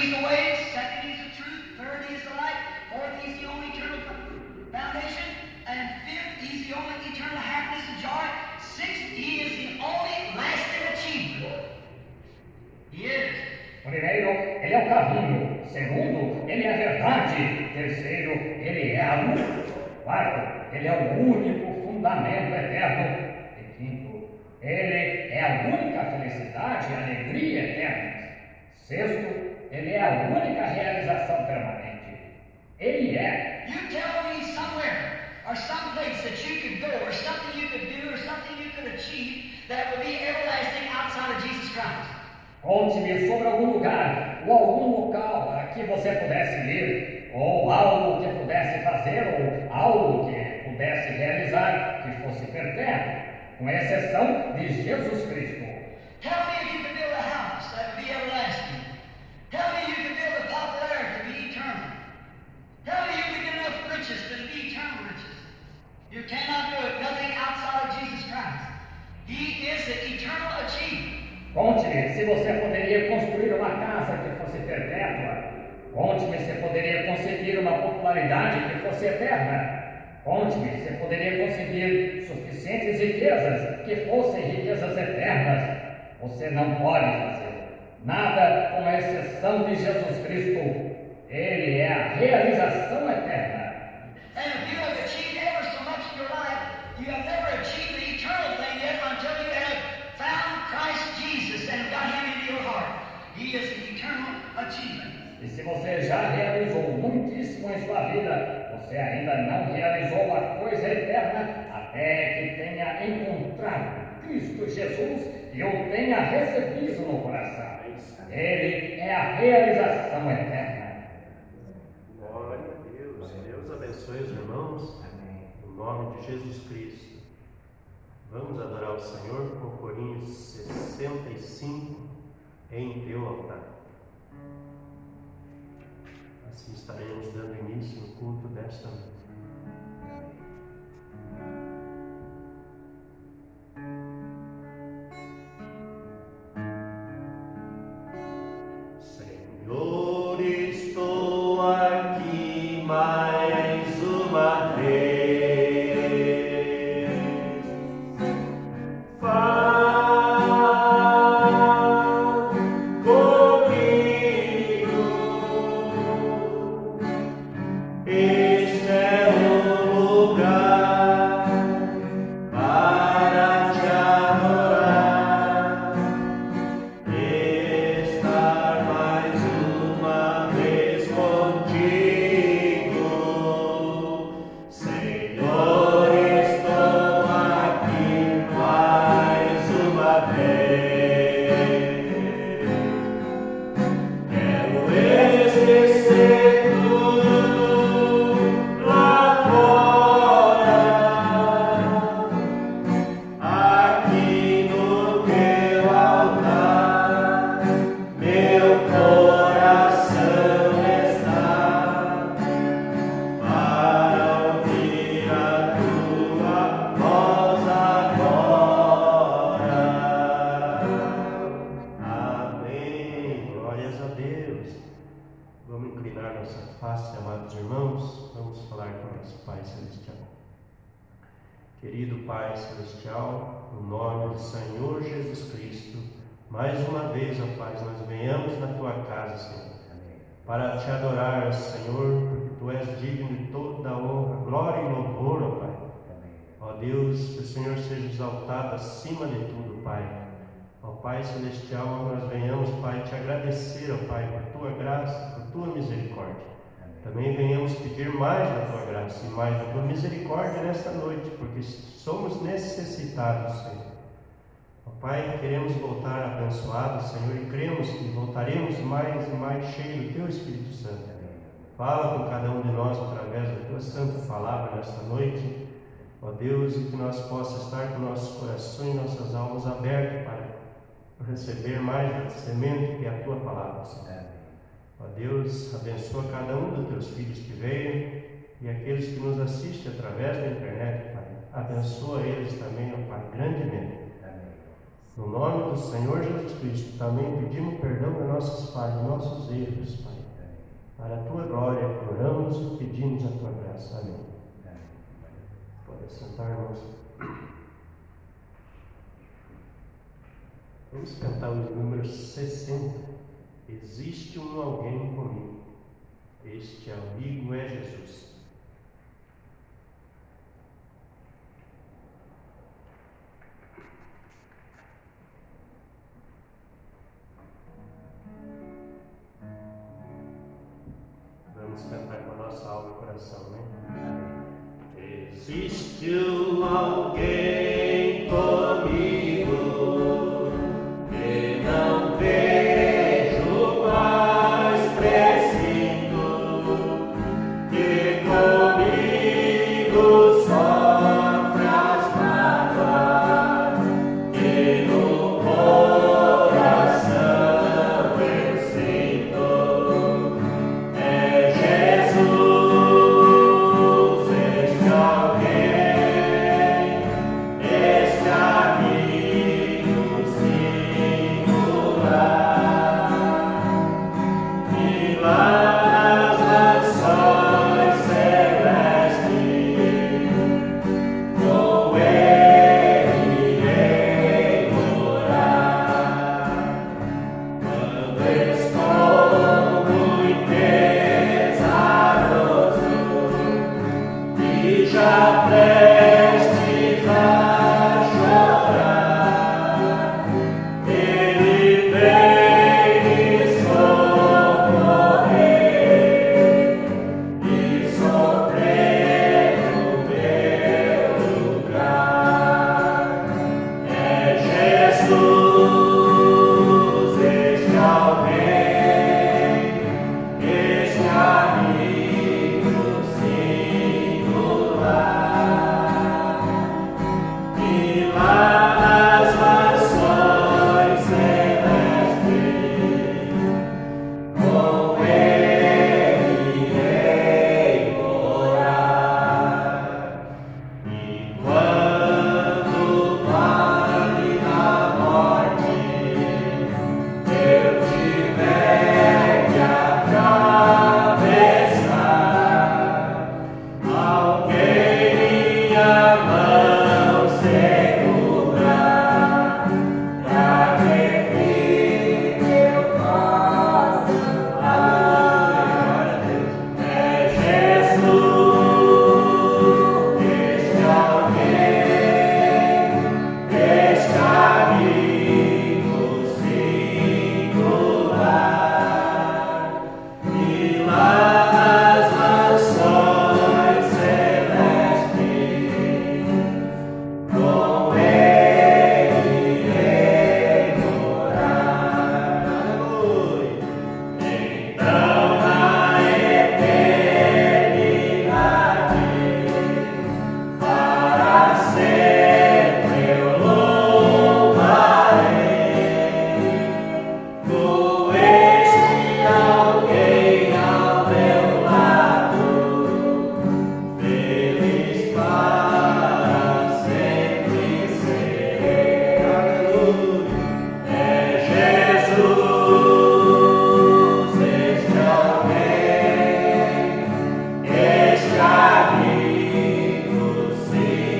He's the way, second, He's the truth, third, He's the light, fourth, He's the only eternal foundation, and fifth, He's the only eternal happiness and joy, sixth, He is the only lasting achievement. He is. Primeiro, Ele é o caminho. Segundo, Ele é a verdade. Terceiro, Ele é a luz. Quarto, Ele é o único fundamento eterno. E quinto, Ele é a única felicidade e alegria eternas. Sexto, Ele é a única realização permanente. Ele é. You tell me somewhere, or someplace that you could go, or something you could do, or something you could achieve that would be everlasting outside of Jesus Christ. Conte-me sobre algum lugar ou algum local a que você pudesse ir, ou algo que pudesse fazer, ou algo que pudesse realizar que fosse perpétuo, com exceção de Jesus Cristo. Tell me if you could build a house that would be everlasting. Tell me you could build a popularity to be eternal. Tell me you could get enough riches to be eternal riches. You cannot do it. Nothing outside of Jesus Christ. He is the eternal achievement. Conte-me se você poderia construir uma casa que fosse perpétua. Conte-me se poderia conseguir uma popularidade que fosse eterna. Conte-me se poderia conseguir suficientes riquezas que fossem riquezas eternas. Você não pode fazer nada com exceção de Jesus Cristo. Ele é a realização eterna. And if you have achieved ever so much in your life, you have never achieved the eternal thing yet until you have found Christ Jesus and got Him into your heart. He is the eternal achievement. E se você já realizou muitíssimo em sua vida, você ainda não realizou a coisa eterna até que tenha encontrado Cristo Jesus e o tenha recebido no coração. Ele é a realização eterna. Glória a Deus. Deus abençoe os irmãos. Em nome de Jesus Cristo. Vamos adorar o Senhor com o corinho 65 em teu altar. Assim estaremos dando início no culto desta noite. Senhor, estou aqui mais uma vez. Querido Pai Celestial, no nome do Senhor Jesus Cristo, mais uma vez, ó Pai, nós venhamos na Tua casa, Senhor, para Te adorar, Senhor, porque Tu és digno de toda a honra, glória e louvor, ó Pai. Ó Deus, que o Senhor seja exaltado acima de tudo, Pai. Ó Pai Celestial, nós venhamos, Pai, Te agradecer, ó Pai, por Tua graça, por Tua misericórdia. Também venhamos pedir mais da Tua graça e mais da Tua misericórdia nesta noite, porque somos necessitados, Senhor. Ó Pai, queremos voltar abençoados, Senhor, e cremos que voltaremos mais e mais cheios do Teu Espírito Santo. Fala com cada um de nós através da Tua Santa Palavra nesta noite, ó Deus, e que nós possamos estar com nossos corações e nossas almas abertas para receber mais da semente que é a Tua Palavra, Senhor. Ó Deus, abençoa cada um dos Teus filhos que veio e aqueles que nos assistem através da internet, Pai. Abençoa eles também, ó Pai, grandemente. No nome do Senhor Jesus Cristo, também pedimos perdão das nossas falhas, dos nossos erros, Pai. Para a Tua glória, oramos e pedimos a Tua graça. Amém. Pode sentar, irmãos. Vamos cantar o número 60. Existe um alguém comigo. Este amigo é Jesus. Vamos cantar com a nossa alma e coração, né? Existe um alguém comigo que não vejo, mas preciso, que comigo sofre as mágoas, que no coração eu sinto. É Jesus, este alguém, este amigo singular, e lá nas mansões celestes, com ele irei morar. Quando estou muito pesaroso e já prestes a chorar, Ele vem me socorrer e sofrer no meu lugar. É Jesus, este alguém, este amigo singular, e lá nas mansões celestes, com ele irei morar. E quando o vale da morte eu tiver que atravessar, alguém minha mão segurar, pra que firme eu possa. Aleluia, é Jesus, este alguém, este amigo singular, e lá nas mansões celestes, com ele irei morar. Aleluia. Então na eternidade, para sempre eu louvarei, com este alguém ao meu lado, feliz para sempre serei. Aleluia. É Jesus, este alguém, este amigo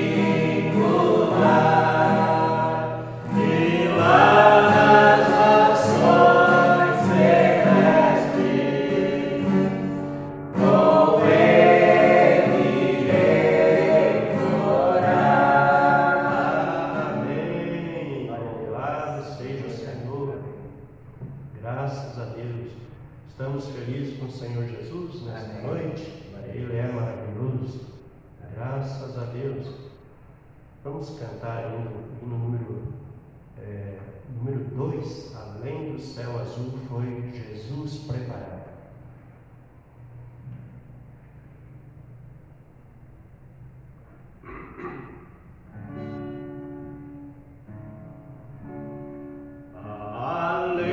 singular, e lá nas mansões celestes, com ele irei morar. Amém. Louvado seja o Senhor. Graças a Deus. Estamos felizes com o Senhor Jesus nesta noite. Ele é maravilhoso. Graças a Deus. Vamos cantar ainda o número 2. Além do céu azul foi Jesus preparado.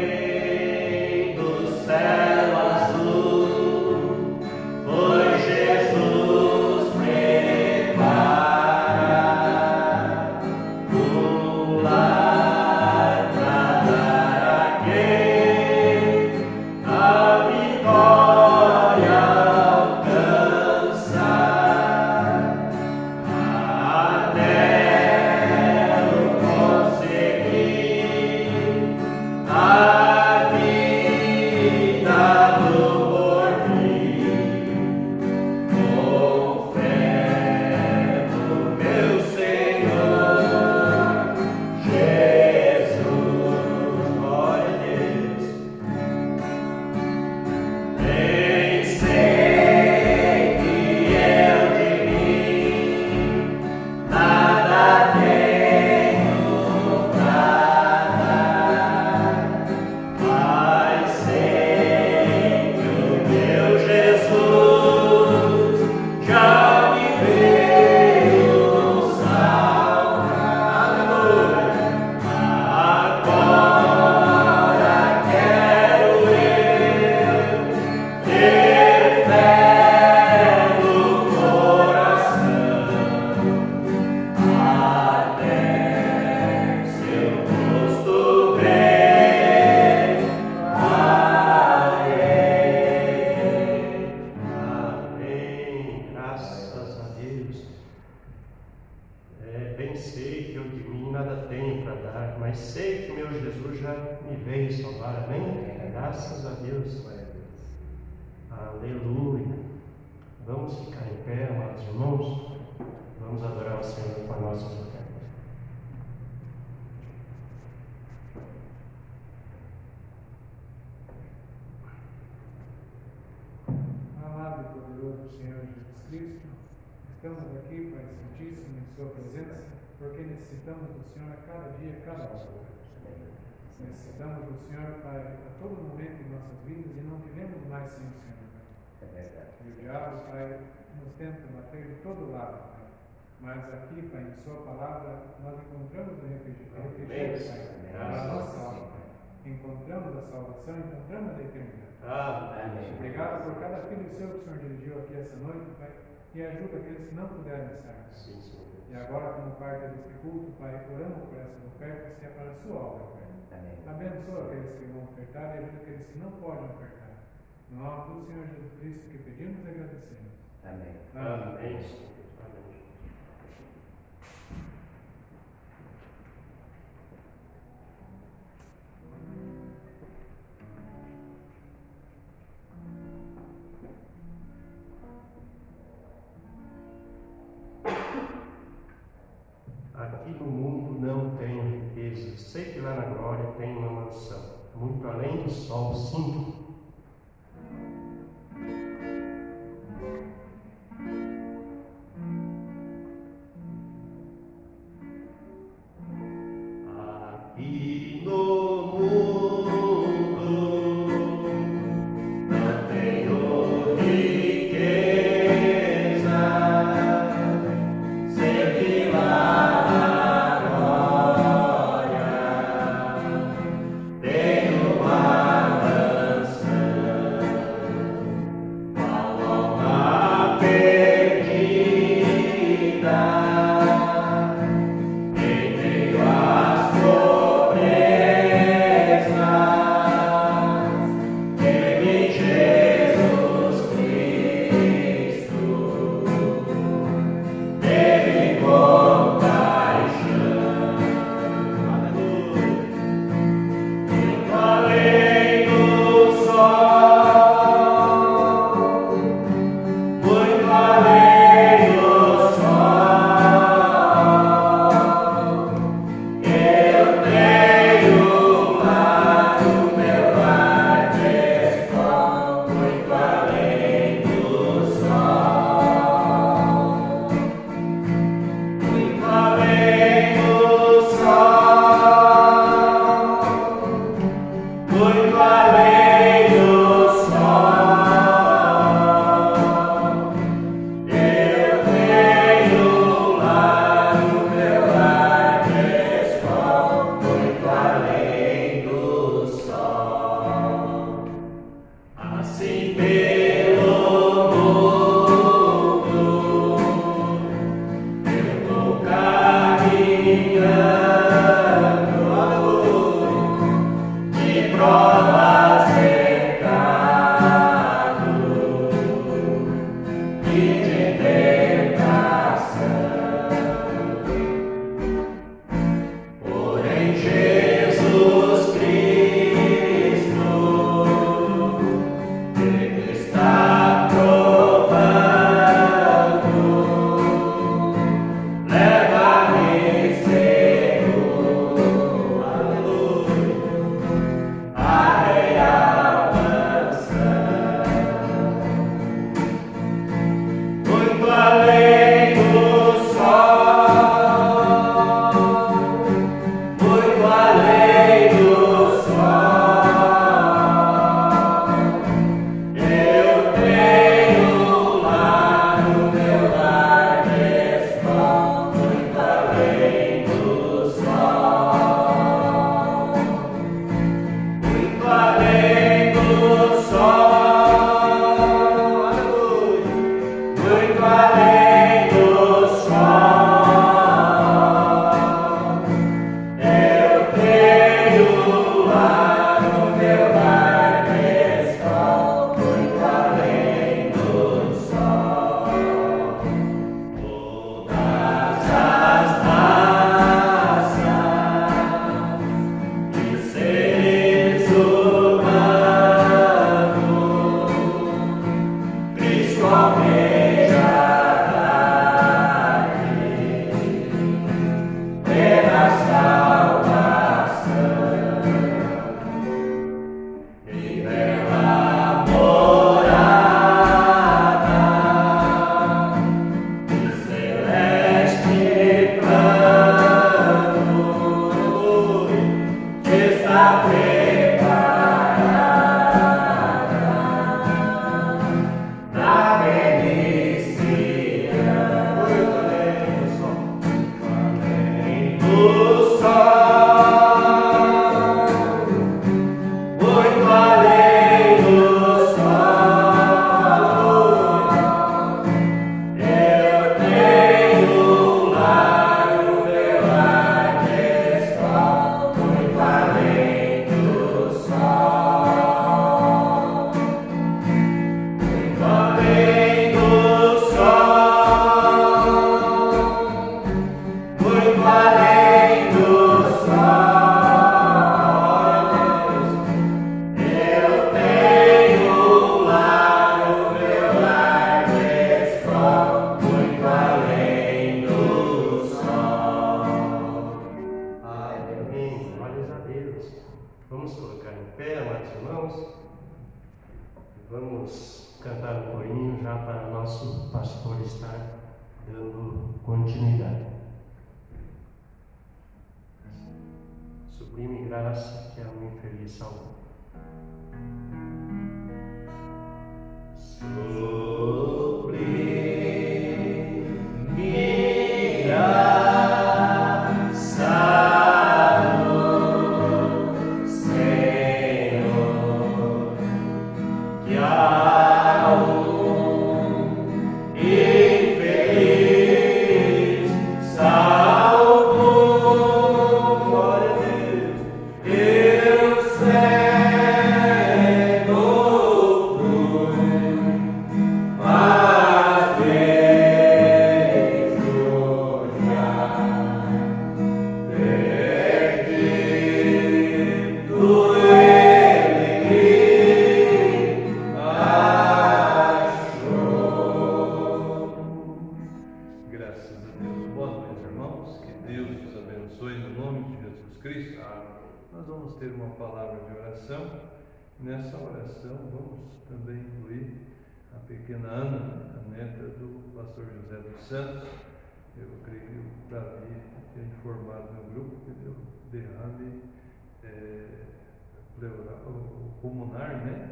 Além do céu azul foi Jesus preparado um lar. Bem sei que eu de mim nada tenho para dar, mas sei que meu Jesus já me veio salvar. Amém? Graças a Deus. Aleluia. Vamos ficar em pé, amados irmãos. Vamos adorar o Senhor com a nossa oferta. Amado e poderoso Senhor Jesus Cristo, estamos aqui, Pai Santíssimo, em Sua presença, porque necessitamos do Senhor a cada dia, a cada hora. Necessitamos do Senhor, Pai, a todo momento em nossas vidas e não vivemos mais sem o Senhor, Pai. E o diabo, Pai, nos tenta bater de todo lado, Pai. Mas aqui, Pai, em Sua palavra, nós encontramos o refúgio, Pai, para a nossa alma, Pai. Encontramos a salvação, encontramos a eternidade. Amém. Obrigado por cada filho seu que o Senhor dirigiu aqui essa noite, Pai, e ajuda aqueles que não puderam estar. Sim, Senhor. E agora, como parte deste culto, Pai, oramos por essas ofertas que é para a sua obra, Pai. Abençoa aqueles que vão ofertar e ajuda aqueles que não podem ofertar. No nome do Senhor Jesus Cristo que pedimos e agradecemos. Amém. Amém. Amém. Aqui no mundo não tenho riqueza, sei que lá na glória tem uma mansão, muito além do sol, sim. Aqui no mundo não tenho riqueza, sei que lá muito além do sol. Vamos cantar um corinho já para o nosso pastor estar dando continuidade. Sublime graça que a um infeliz salvou. Sublime graça. Nessa oração vamos também incluir a pequena Ana, a neta do pastor José dos Santos. Eu creio que o Davi tinha informado no grupo que deu derrame pulmonar, né?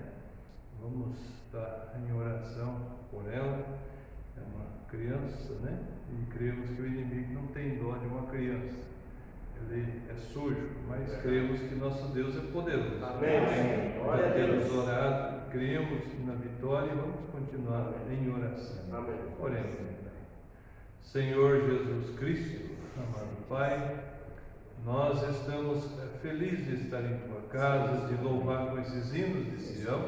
Vamos estar em oração por ela. É uma criança, né? E cremos que o inimigo não tem dó de uma criança. Ele é sujo, mas cremos que nosso Deus é poderoso. Amém. Já temos orado, cremos na vitória e vamos continuar em oração. Amém. Oremos. Senhor Jesus Cristo, amado Pai, nós estamos felizes de estar em Tua casa, de louvar com esses hinos de Sião,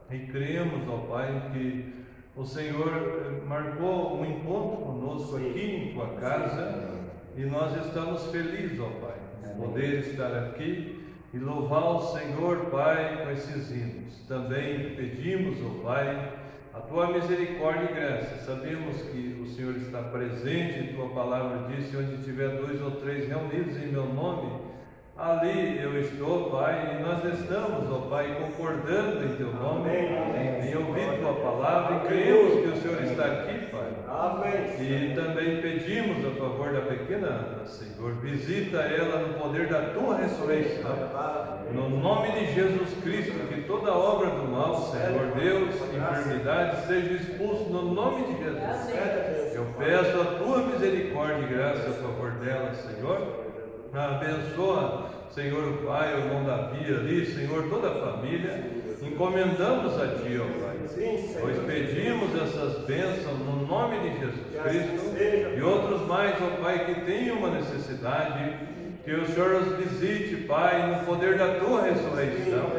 e cremos, ó Pai, que o Senhor marcou um encontro conosco aqui em Tua casa. E nós estamos felizes, ó Pai, de poder estar aqui e louvar o Senhor, Pai, com esses hinos. Também pedimos, ó Pai, a Tua misericórdia e graça. Sabemos que o Senhor está presente, e Tua palavra diz: onde tiver 2 ou 3 reunidos em meu nome, ali eu estou, Pai, e nós estamos, ó Pai, concordando em Teu nome, em ouvir Tua palavra, e cremos que o Senhor está aqui, Pai. Amém. E também pedimos a favor da pequena Ana, Senhor, visita ela no poder da Tua ressurreição. No nome de Jesus Cristo, que toda obra do mal, Senhor Deus, enfermidade, seja expulso no nome de Jesus. Eu peço a Tua misericórdia e graça a favor dela, Senhor. Abençoa, Senhor, o Pai, o irmão Davi ali, Senhor, toda a família. Encomendamos a Ti, ó Pai, pois pedimos essas bênçãos no nome de Jesus Cristo e outros mais, ó Pai, que tenham uma necessidade, que o Senhor os visite, Pai, no poder da Tua ressurreição,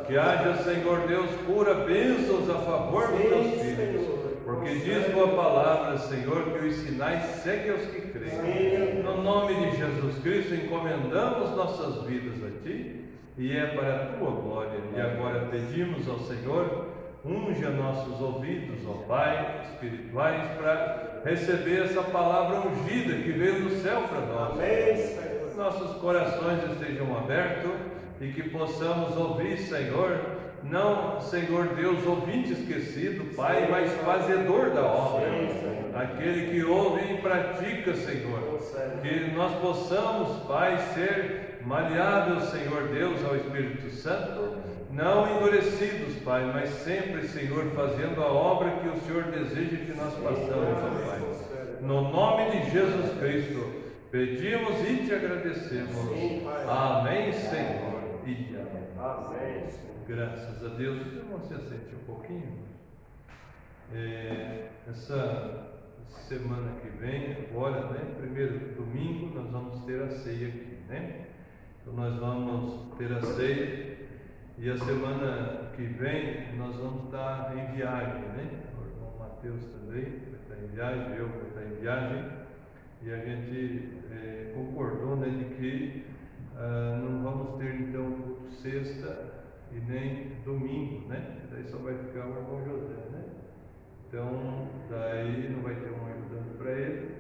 que haja, Senhor Deus, cura, bênçãos a favor dos Teus filhos, porque diz Tua palavra, Senhor, que os sinais seguem aos que creem. No nome de Jesus Cristo, encomendamos nossas vidas a Ti, e é para a Tua glória. E agora pedimos ao Senhor, unja nossos ouvidos, ó Pai, espirituais, para receber essa palavra ungida que veio do céu para nós. Nossos corações estejam abertos e que possamos ouvir, Senhor, não, Senhor Deus, ouvinte esquecido, Pai, mas fazedor da obra. Aquele que ouve e pratica, Senhor. Que nós possamos, Pai, ser maleável, Senhor Deus, ao Espírito Santo, não endurecidos, Pai, mas sempre, Senhor, fazendo a obra que o Senhor deseja que nós façamos, ó Pai. No nome de Jesus Cristo, pedimos e Te agradecemos. Amém, Senhor. E amém. Graças a Deus. Vamos se assente um pouquinho. Essa semana que vem, agora, né? Primeiro domingo, nós vamos ter a ceia aqui, né? Então nós vamos ter a ceia e a semana que vem nós vamos estar em viagem, né? O irmão Mateus também vai estar em viagem, eu vou estar em viagem, e a gente concordou, né, de que não vamos ter então culto sexta e nem domingo, né? Daí só vai ficar o irmão José, né? Então daí não vai ter um ajudante para ele.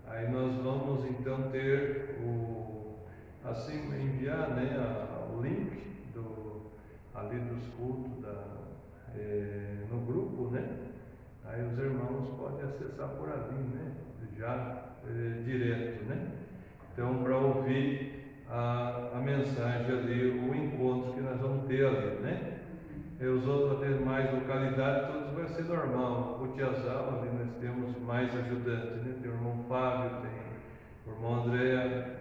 Aí nós vamos então ter enviar, né, o link ali dos cultos no grupo, né? Aí os irmãos podem acessar por ali, né? Já direto, né? Então, para ouvir a mensagem ali, o encontro que nós vamos ter ali, né? Os outros demais localidades, todos vai ser normal. O Tiazal, ali nós temos mais ajudantes, né? Tem o irmão Fábio, tem o irmão André,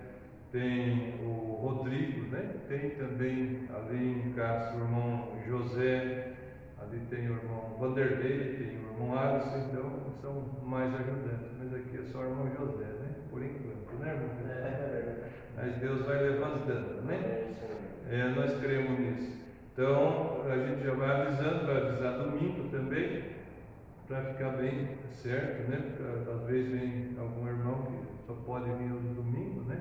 tem o Rodrigo, né? Tem também ali em Castro o irmão José, ali tem o irmão Vanderlei, tem o irmão Alisson, então são mais ajudantes, mas aqui é só o irmão José, né? Por enquanto, né, irmão? Mas Deus vai levantando, né? Nós cremos nisso. Então, a gente já vai avisando, vai avisar domingo também, para ficar bem certo, né? Porque às vezes vem algum irmão que só pode vir no domingo, né?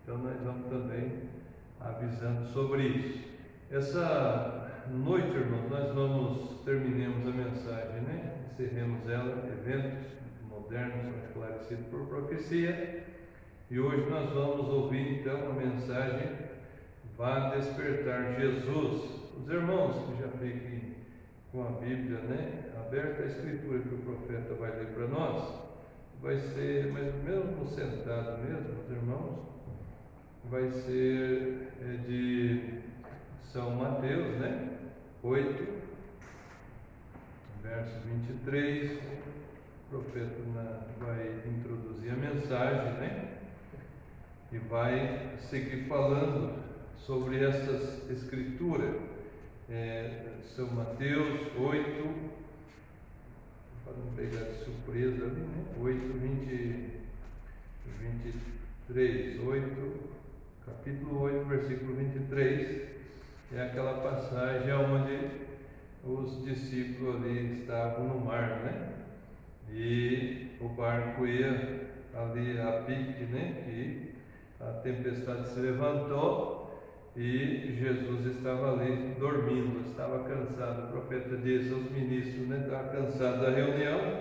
Então, nós vamos também avisando sobre isso. Essa noite, irmãos, nós terminemos a mensagem, né? Encerremos ela, eventos modernos são esclarecidos por profecia. E hoje nós vamos ouvir, então, a mensagem Vá despertar Jesus. Os irmãos que já fiquem com a Bíblia, né, aberta a Escritura que o profeta vai ler para nós, vai ser, mas mesmo sentado mesmo, os irmãos, vai ser de São Mateus, né, 8, verso 23, o profeta vai introduzir a mensagem, né, e vai seguir falando sobre essas escrituras. São Mateus 8, para não pegar de surpresa ali, né? 23, capítulo 8, versículo 23, é aquela passagem onde os discípulos ali estavam no mar, né? E o barco ia ali a pique, né? E a tempestade se levantou e Jesus estava ali dormindo, estava cansado. O profeta diz aos ministros, né? Estava cansado da reunião,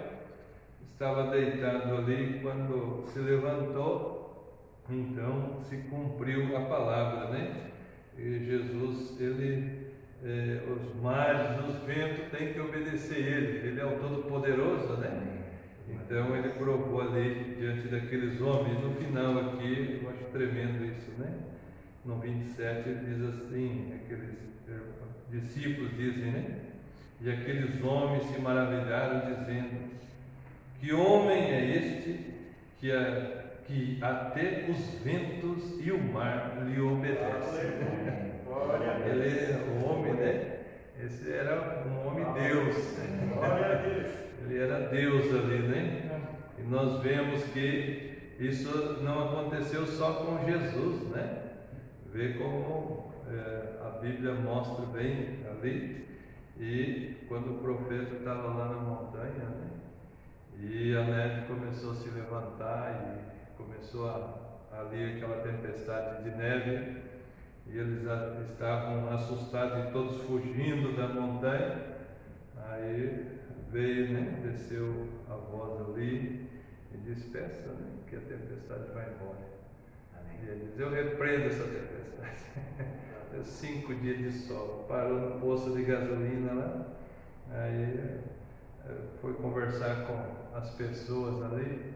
estava deitado ali. Quando se levantou, então se cumpriu a palavra, né? E Jesus, os mares, os ventos têm que obedecer ele é o Todo-Poderoso, né? Então ele provou ali diante daqueles homens. No final aqui, eu acho tremendo isso, né? No 27 ele diz assim, aqueles discípulos dizem, né? E aqueles homens se maravilharam dizendo: que homem é este que até os ventos e o mar lhe obedecem? Ele, o homem, né? Esse era um homem Deus. Ele era Deus ali, né? E nós vemos que isso não aconteceu só com Jesus, né? Vê como a Bíblia mostra bem ali. E quando o profeta estava lá na montanha, né? E a neve começou a se levantar e começou ali aquela tempestade de neve, e eles estavam assustados e todos fugindo da montanha. Aí veio, né? Desceu a voz ali e disse: peça, né? Que a tempestade vai embora. E ele diz: eu repreendo essa tempestade. 5 dias de sol, parou no posto de gasolina lá. Aí foi conversar com as pessoas ali.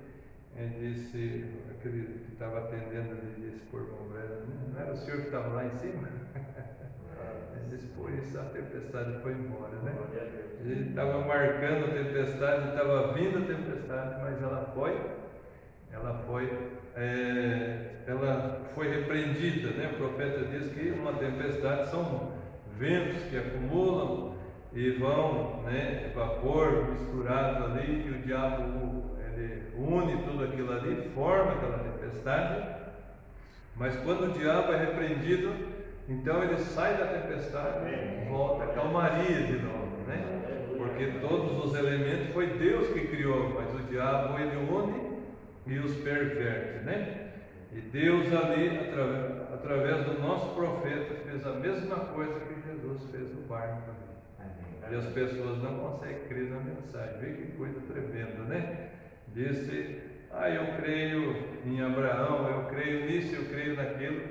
Ele disse, aquele que estava atendendo ali, disse: por irmão velho, não era o senhor que estava lá em cima? Ele disse: por isso a tempestade foi embora, né? Ele estava marcando a tempestade, estava vindo a tempestade, mas ela foi repreendida, né? O profeta diz que uma tempestade são ventos que acumulam e vão, né, vapor misturado ali, e o diabo ele une tudo aquilo ali, forma aquela tempestade. Mas quando o diabo é repreendido, então ele sai da tempestade, volta a calmaria de novo, né? Porque todos os elementos foi Deus que criou, mas o diabo ele une e os perverte, né? E Deus ali, através do nosso profeta, fez a mesma coisa que Jesus fez no barco ali. E as pessoas não conseguem crer na mensagem. Vê que coisa tremenda, né? Disse: eu creio em Abraão, eu creio nisso, eu creio naquilo.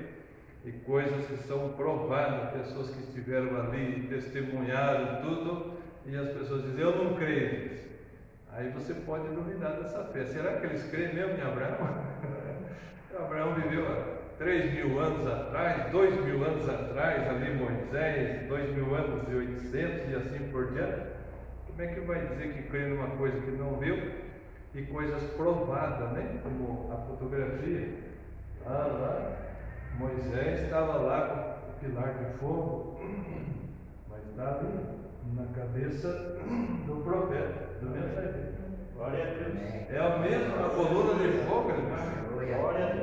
E coisas que são provadas, pessoas que estiveram ali, testemunharam tudo, e as pessoas dizem, eu não creio nisso. Aí você pode duvidar dessa fé. Será que eles creem mesmo em Abraão? Abraão viveu há 3.000 anos atrás, 2.000 anos atrás, ali Moisés, 2.000 anos e 800 e assim por diante. Como é que vai dizer que crê numa coisa que não viu? E coisas provadas, né? Como a fotografia. Lá, Moisés estava lá com o pilar de fogo, mas está ali na cabeça do profeta, do mensageiro. Glória a Deus. É a mesma coluna de fogo,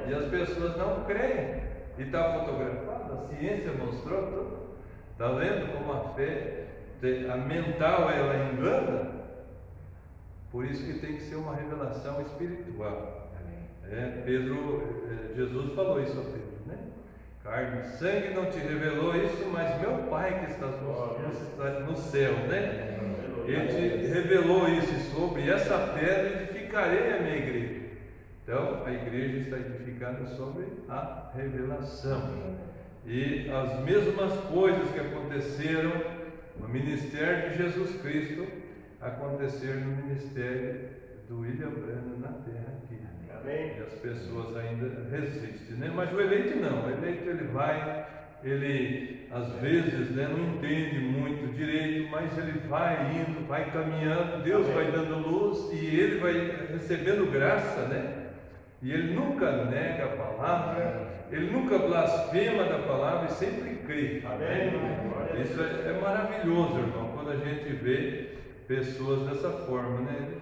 e as pessoas não creem. E está fotografado, a ciência mostrou tudo. Está vendo como a fé, a mental, ela engana? Por isso que tem que ser uma revelação espiritual. Jesus falou isso a Pedro, né? Carne e sangue não te revelou isso, mas meu Pai que está no céu, né? Ele te revelou isso, e sobre essa pedra edificarei a minha igreja. Então, a igreja está edificada sobre a revelação. E as mesmas coisas que aconteceram no ministério de Jesus Cristo, aconteceram no ministério do William Branham na terra aqui. E as pessoas ainda resistem, né? Mas o eleito não. O eleito ele às vezes, né, não entende muito direito, mas ele vai indo, vai caminhando, Deus vai dando luz e ele vai recebendo graça, né? E ele nunca nega a palavra, ele nunca blasfema da palavra e sempre crê. Né? Isso é maravilhoso, irmão, quando a gente vê pessoas dessa forma, né? Eles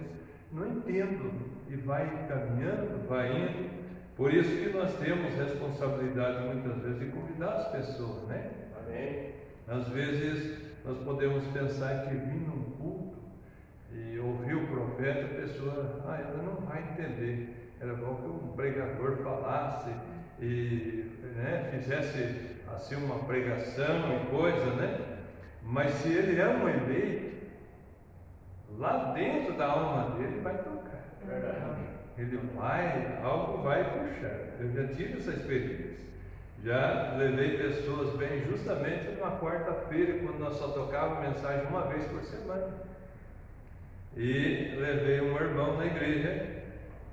não entendem e vai caminhando, vai indo. Por isso que nós temos responsabilidade muitas vezes de convidar as pessoas, né? Amém. Às vezes nós podemos pensar que vir num culto e ouvir o profeta, a pessoa, ela não vai entender. Era bom que um pregador falasse e, né, fizesse assim uma pregação e coisa, né? Mas se ele é um eleito, lá dentro da alma dele vai tocar. Verdade. Ele algo vai puxar. Eu já tive essa experiência. Já levei pessoas bem justamente numa quarta-feira, quando nós só tocávamos mensagem uma vez por semana. E levei um irmão na igreja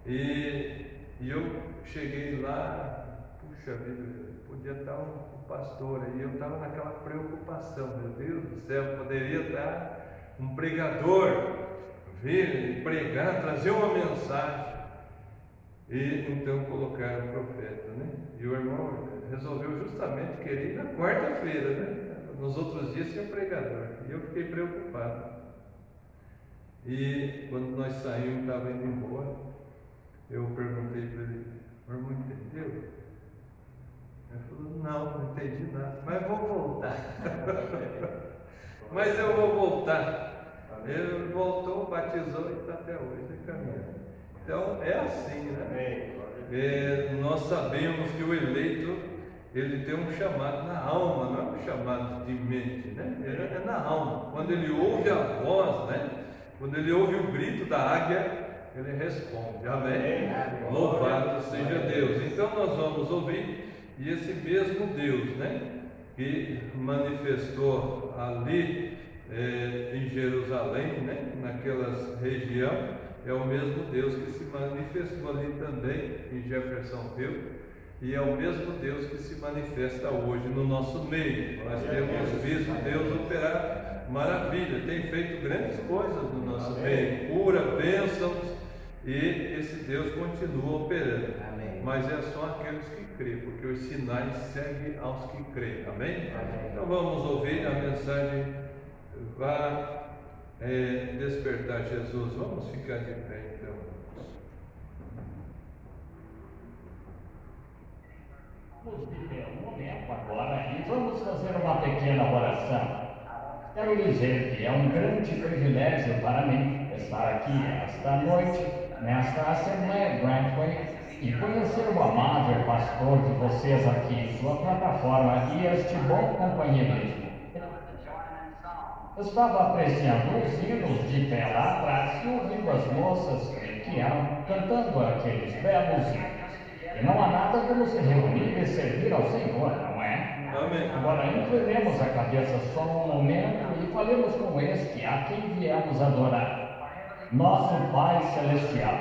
e eu cheguei lá, puxa vida, podia estar um pastor aí, eu estava naquela preocupação, meu Deus do céu, poderia estar um pregador vir pregar, trazer uma mensagem. E então colocaram o profeta, né? E o irmão resolveu justamente querer ir na quarta-feira, né? Nos outros dias tinha pregador. E eu fiquei preocupado. E quando nós saímos, estava indo embora, eu perguntei para ele, o irmão entendeu? Ele falou, não entendi nada, mas vou voltar. Mas eu vou voltar. Ele voltou, batizou e está até hoje caminhando. Então é assim, né? Nós sabemos que o eleito, ele tem um chamado na alma, não é um chamado de mente, né? É na alma. Quando ele ouve a voz, né? Quando ele ouve o grito da águia, ele responde, amém? Louvado seja Deus. Então nós vamos ouvir, e esse mesmo Deus, né? Que manifestou ali em Jerusalém, né? Naquela região, é o mesmo Deus que se manifestou ali também em Jeffersonville, e é o mesmo Deus que se manifesta hoje no nosso meio. Nós temos visto Deus operar maravilha, tem feito grandes coisas no nosso meio, cura, bênçãos, e esse Deus continua operando. Mas é só aqueles que creem, porque os sinais seguem aos que creem. Amém? Então vamos ouvir a mensagem. Vá despertar Jesus. Vamos ficar de pé então. Vamos viver um momento agora e vamos fazer uma pequena oração. Quero dizer que é um grande privilégio para mim estar aqui esta noite, nesta Assembleia Grantway, e conhecer o amável pastor de vocês aqui, sua plataforma e este bom companheirismo. Estava apreciando os hinos de pé lá atrás e ouvindo as moças que eram cantando aqueles belos hinos. E não há nada como se reunir e servir ao Senhor, não é? Amém. Agora, inclinemos a cabeça só um momento e falemos com este a quem viemos adorar. Nosso Pai Celestial,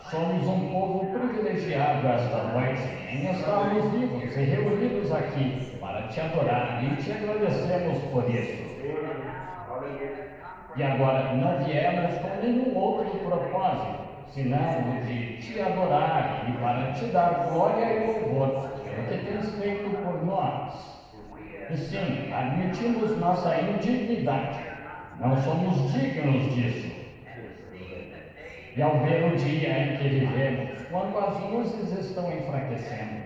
somos um povo privilegiado esta noite em estarmos vivos e reunidos aqui para te adorar e te agradecemos por isso. E agora, não viemos com nenhum outro propósito, senão o de te adorar e para te dar glória e louvor pelo que tens feito por nós. E sim, admitimos nossa indignidade. Não somos dignos disso. E ao ver o dia em que vivemos, quando as luzes estão enfraquecendo,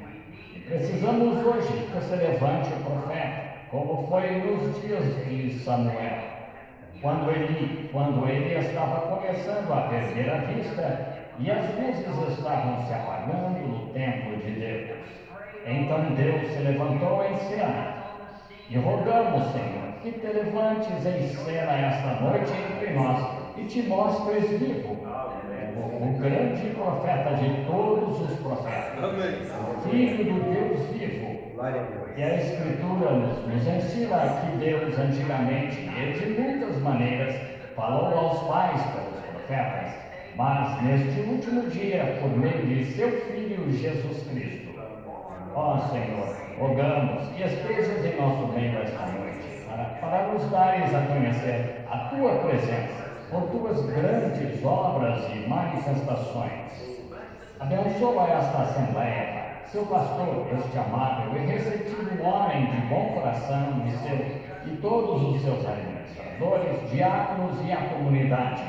e precisamos hoje que se levante o profeta, como foi nos dias de Samuel, quando ele estava começando a perder a vista e as luzes estavam se apagando no templo de Deus. Então Deus se levantou em cena. E rogamos, Senhor, que te levantes em cena esta noite entre nós e te mostres vivo, o grande profeta de todos os profetas, o Filho do Deus vivo. E a Escritura nos ensina que Deus antigamente, e de muitas maneiras, falou aos pais pelos profetas, mas neste último dia, por meio de seu Filho Jesus Cristo. Ó Senhor, rogamos que estejas em nosso meio esta noite, para nos dares a conhecer a Tua presença, por Tuas grandes obras e manifestações. Abençoa esta Assembleia, seu pastor, este amável e receptivo homem de bom coração e todos os seus administradores, diáconos e a comunidade.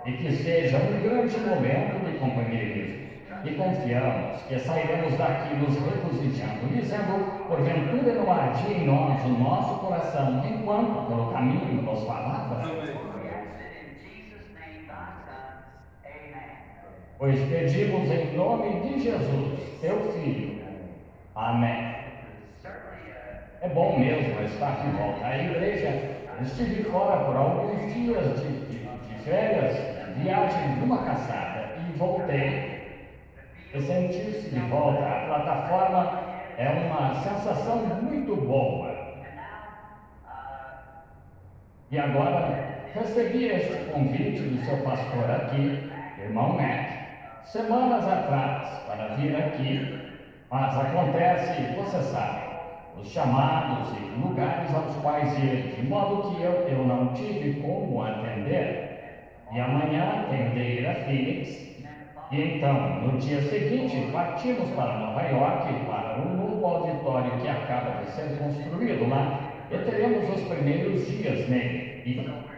E que seja um grande momento de companheirismo. E confiamos que sairemos daqui nos regozijando, dizendo, porventura não ardia em nós o nosso coração, enquanto pelo caminho nos falava. Pois pedimos em nome de Jesus, teu Filho. Amém. É bom mesmo estar de volta à igreja. Estive fora por alguns dias de férias, de viagem de uma caçada, e voltei. E sentir-se de volta à plataforma é uma sensação muito boa. E agora recebi este convite do seu pastor aqui, irmão Matt, semanas atrás, para vir aqui, mas acontece, você sabe, os chamados e lugares aos quais ir, de modo que eu não tive como atender. E amanhã tenho de ir a Phoenix. E então, no dia seguinte, partimos para Nova York, para um novo auditório que acaba de ser construído lá, e teremos os primeiros dias nele.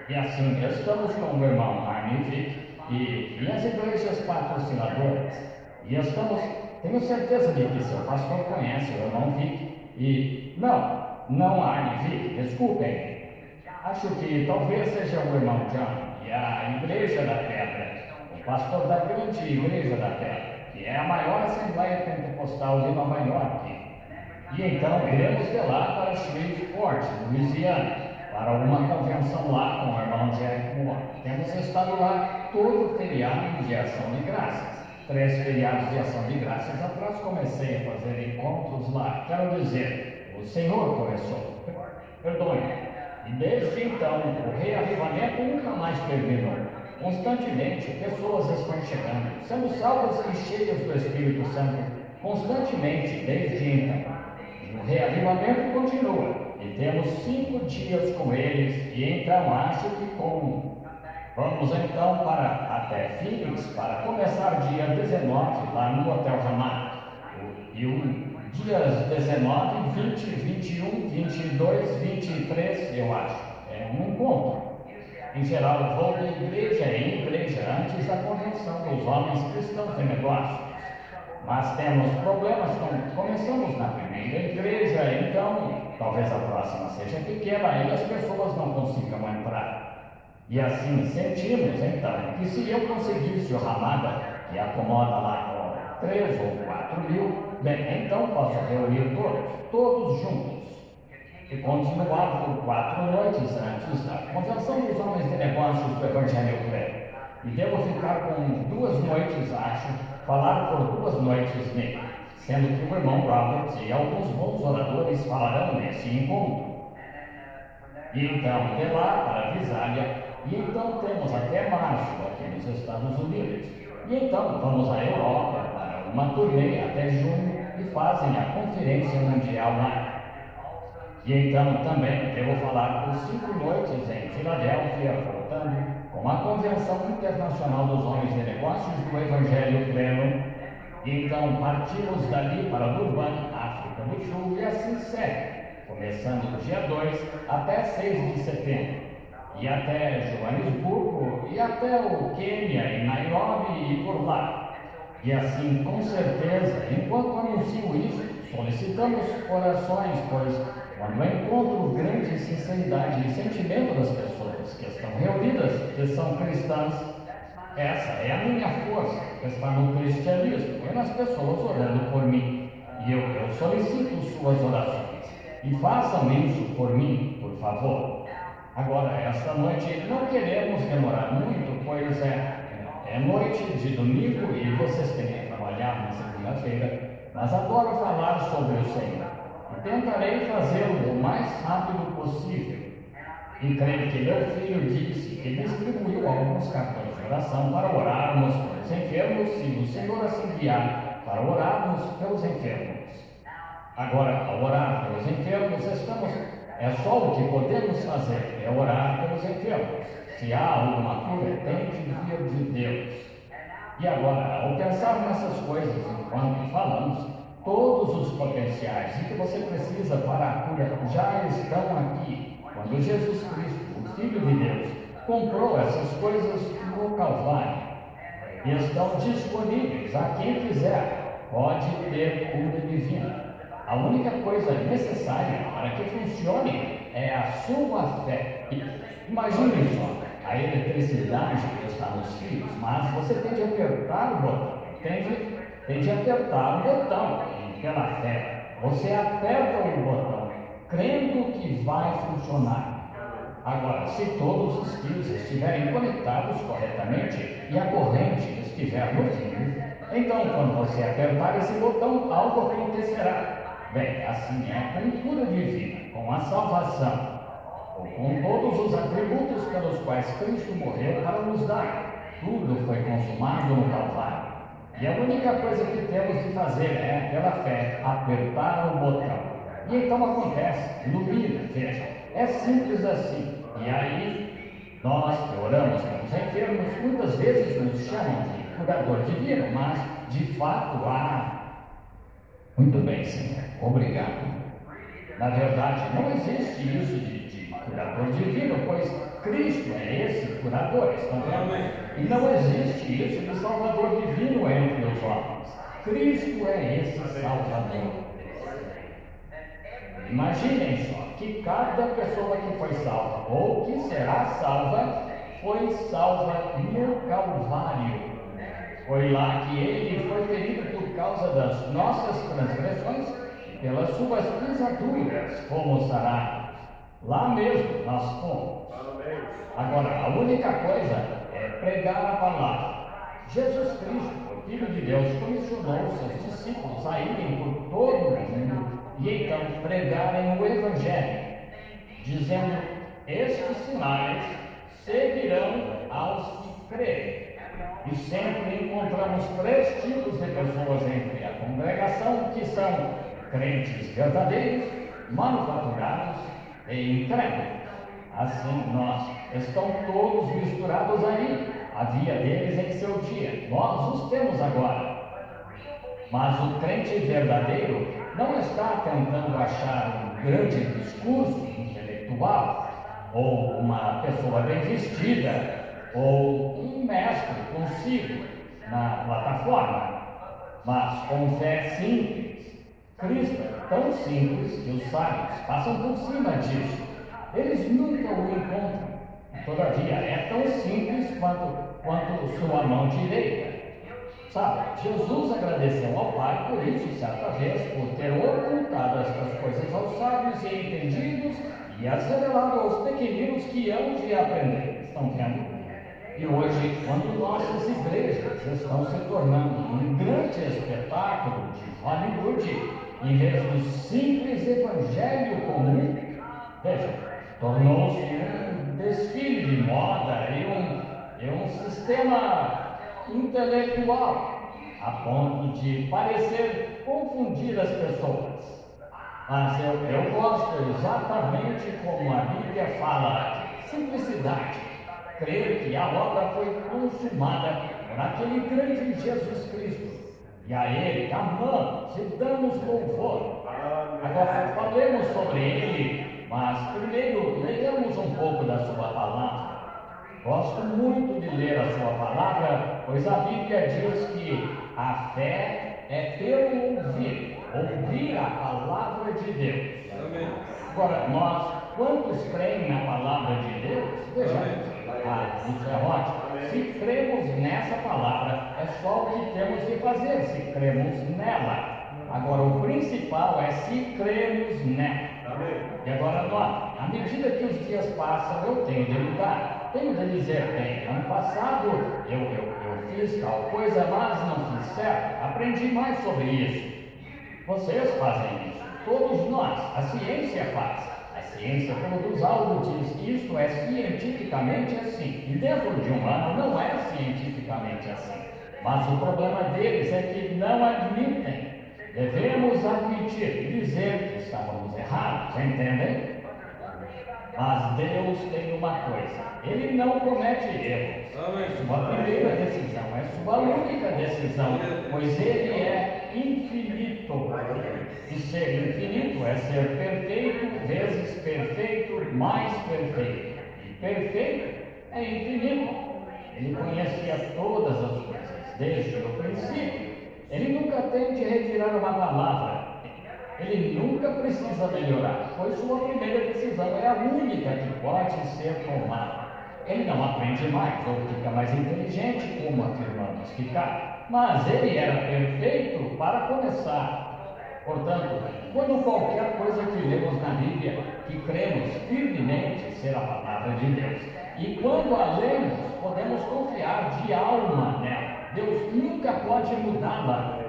E assim, estamos com o irmão Arne Vick e as igrejas patrocinadoras. E tenho certeza de que seu pastor conhece o irmão Vick. E não Arne Vick, desculpem. Acho que talvez seja o irmão John e a Igreja da Pedra. Pastor da grande Igreja da Terra, que é a maior Assembleia Pentecostal de Nova York. E então iremos de lá para Shreveport, Louisiana, para uma convenção lá com o irmão Jack Moore. Temos estado lá todo feriado de ação de graças. 3 feriados de ação de graças atrás comecei a fazer encontros lá. Quero dizer, o Senhor começou. Perdoe. E desde então, o reavivamento nunca mais terminou. Constantemente, pessoas estão chegando, sendo salvas e cheias do Espírito Santo, constantemente, desde então. E o reavivamento continua, e temos 5 dias com eles, e então acho que vamos então até Phoenix, para começar dia 19, lá no Hotel Ramada. E os dias 19, 20, 21, 22, 23, eu acho, é um encontro. Em geral, vou de igreja em igreja antes da convenção dos homens cristãos de negócios. Mas temos problemas começamos na primeira igreja, então talvez a próxima seja pequena e as pessoas não consigam entrar. E assim sentimos, então, que se eu conseguisse o Ramada, que acomoda lá com 3 ou 4 mil, bem, então posso reunir todos juntos. E continuar por 4 noites antes da convenção dos homens de negócios do Evangelho Pleno. E devo ficar com 2 noites, acho, falar por 2 noites nele. sendo que o irmão Robert e alguns bons oradores falarão nesse encontro. E então, de lá para Visália, e então temos até março aqui nos Estados Unidos. E então vamos à Europa para uma turnê até junho e fazem a Conferência Mundial lá. E então também devo falar por 5 noites em Filadélfia, voltando com a Convenção Internacional dos Homens de Negócios do Evangelho Pleno. E então partimos dali para Durban, África do Sul, e assim segue, começando do dia 2 até 6 de setembro. E até Joanesburgo, e até o Quênia e Nairobi e por lá. E assim, com certeza, enquanto anuncio isso, solicitamos orações, pois quando encontro grande sinceridade e sentimento das pessoas que estão reunidas, que são cristãs, essa é a minha força, que está no cristianismo e nas pessoas orando por mim. E eu solicito suas orações. E façam isso por mim, por favor. Agora, esta noite não queremos demorar muito, pois é noite de domingo e vocês têm que trabalhar na segunda-feira, mas adoro falar sobre o Senhor e tentarei fazê-lo o mais rápido possível. E creio que meu filho disse que distribuiu alguns cartões de oração para orarmos pelos enfermos, se o Senhor assim guiar, para orarmos pelos enfermos. Agora, ao orar pelos enfermos, é só o que podemos fazer, é orar pelos enfermos. Se há alguma cura, tem de vir de Deus. E agora, ao pensar nessas coisas enquanto falamos, todos os potenciais que você precisa para a cura já estão aqui. Quando Jesus Cristo, o Filho de Deus, comprou essas coisas no Calvário, e estão disponíveis a quem quiser, pode ter cura divina. A única coisa necessária para que funcione é a sua fé. Imagine só, a eletricidade está nos fios, mas você tem de apertar o botão, tem de apertar o botão, e pela fé, você aperta o botão, crendo que vai funcionar. Agora, se todos os fios estiverem conectados corretamente e a corrente estiver no fio, então quando você apertar esse botão, algo acontecerá. Bem, assim é com cura divina, com a salvação, ou com todos os atributos pelos quais Cristo morreu para nos dar. Tudo foi consumado no Calvário. E a única coisa que temos de fazer é, pela fé, apertar o botão. E então acontece, ilumina, veja, é simples assim. E aí, nós que oramos pelos enfermos, muitas vezes nos chamam de curador divino, mas de fato há. Muito bem, Senhor, obrigado. Na verdade, não existe isso de curador divino, pois Cristo é esse curador, estão vendo? E não existe isso de salvador divino entre os homens. Cristo é esse salvador. Imaginem só que cada pessoa que foi salva ou que será salva foi salva no Calvário. Foi lá que ele foi ferido por causa das nossas transgressões e pelas suas pisaduras fomos sarados. Lá mesmo nós fomos. Agora, a única coisa é pregar a palavra. Jesus Cristo, o Filho de Deus, comissionou seus discípulos a irem por todo o mundo e então pregarem o Evangelho, dizendo: estes sinais seguirão aos que creem. E sempre encontramos 3 tipos de pessoas entre a congregação, que são crentes verdadeiros, manufaturados e incrédulos. Assim nós, estão todos misturados aí. Havia deles em seu dia, nós os temos agora. Mas o crente verdadeiro não está tentando achar um grande discurso intelectual, ou uma pessoa bem vestida, ou um mestre consigo na plataforma, mas com fé simples. Cristo é tão simples que os sábios passam por cima disso. Eles nunca o encontram. Todavia, é tão simples quanto sua mão direita. Sabe, Jesus agradeceu ao Pai por isso, certa vez, por ter ocultado estas coisas aos sábios e entendidos e as revelado aos pequeninos que hão de aprender. Estão vendo? E hoje, quando nossas igrejas estão se tornando um grande espetáculo de Hollywood, em vez do simples evangelho comum, veja, tornou-se um desfile de moda e um sistema intelectual, a ponto de parecer confundir as pessoas. Mas eu gosto exatamente como a Bíblia fala, simplicidade, crer que a obra foi consumada por aquele grande Jesus Cristo, e a Ele amamos e damos louvor. Agora falemos sobre Ele, mas primeiro leiamos um pouco da sua palavra. Gosto muito de ler a sua palavra, pois a Bíblia diz que a fé é pelo ouvir a palavra de Deus. Amém. Agora, nós, quantos creem na palavra de Deus? Vejamos. Isso é ótimo. Se cremos nessa palavra, é só o que temos que fazer, se cremos nela. Agora, o principal é se cremos nela. E agora, nós, à medida que os dias passam, eu tenho de mudar. Tenho de dizer, bem, ano passado eu fiz tal coisa, mas não fiz certo. Aprendi mais sobre isso. Vocês fazem isso. Todos nós. A ciência faz. A ciência produz algo, diz isto é cientificamente assim. E dentro de um ano não é cientificamente assim. Mas o problema deles é que não admitem. Devemos admitir e dizer que estávamos errados, entendem? Mas Deus tem uma coisa, Ele não comete erros. Sua primeira decisão é sua única decisão, pois Ele é infinito. E ser infinito é ser perfeito vezes perfeito mais perfeito. E perfeito é infinito. Ele conhecia todas as coisas desde o princípio. Ele nunca tem de retirar uma palavra. Ele nunca precisa melhorar, pois sua primeira decisão é a única que pode ser tomada. Ele não aprende mais ou fica mais inteligente, como afirmamos ficar, mas ele era perfeito para começar. Portanto, quando qualquer coisa que lemos na Bíblia, que cremos firmemente ser a palavra de Deus, e quando a lemos, podemos confiar de alma nela. Deus nunca pode mudá-la.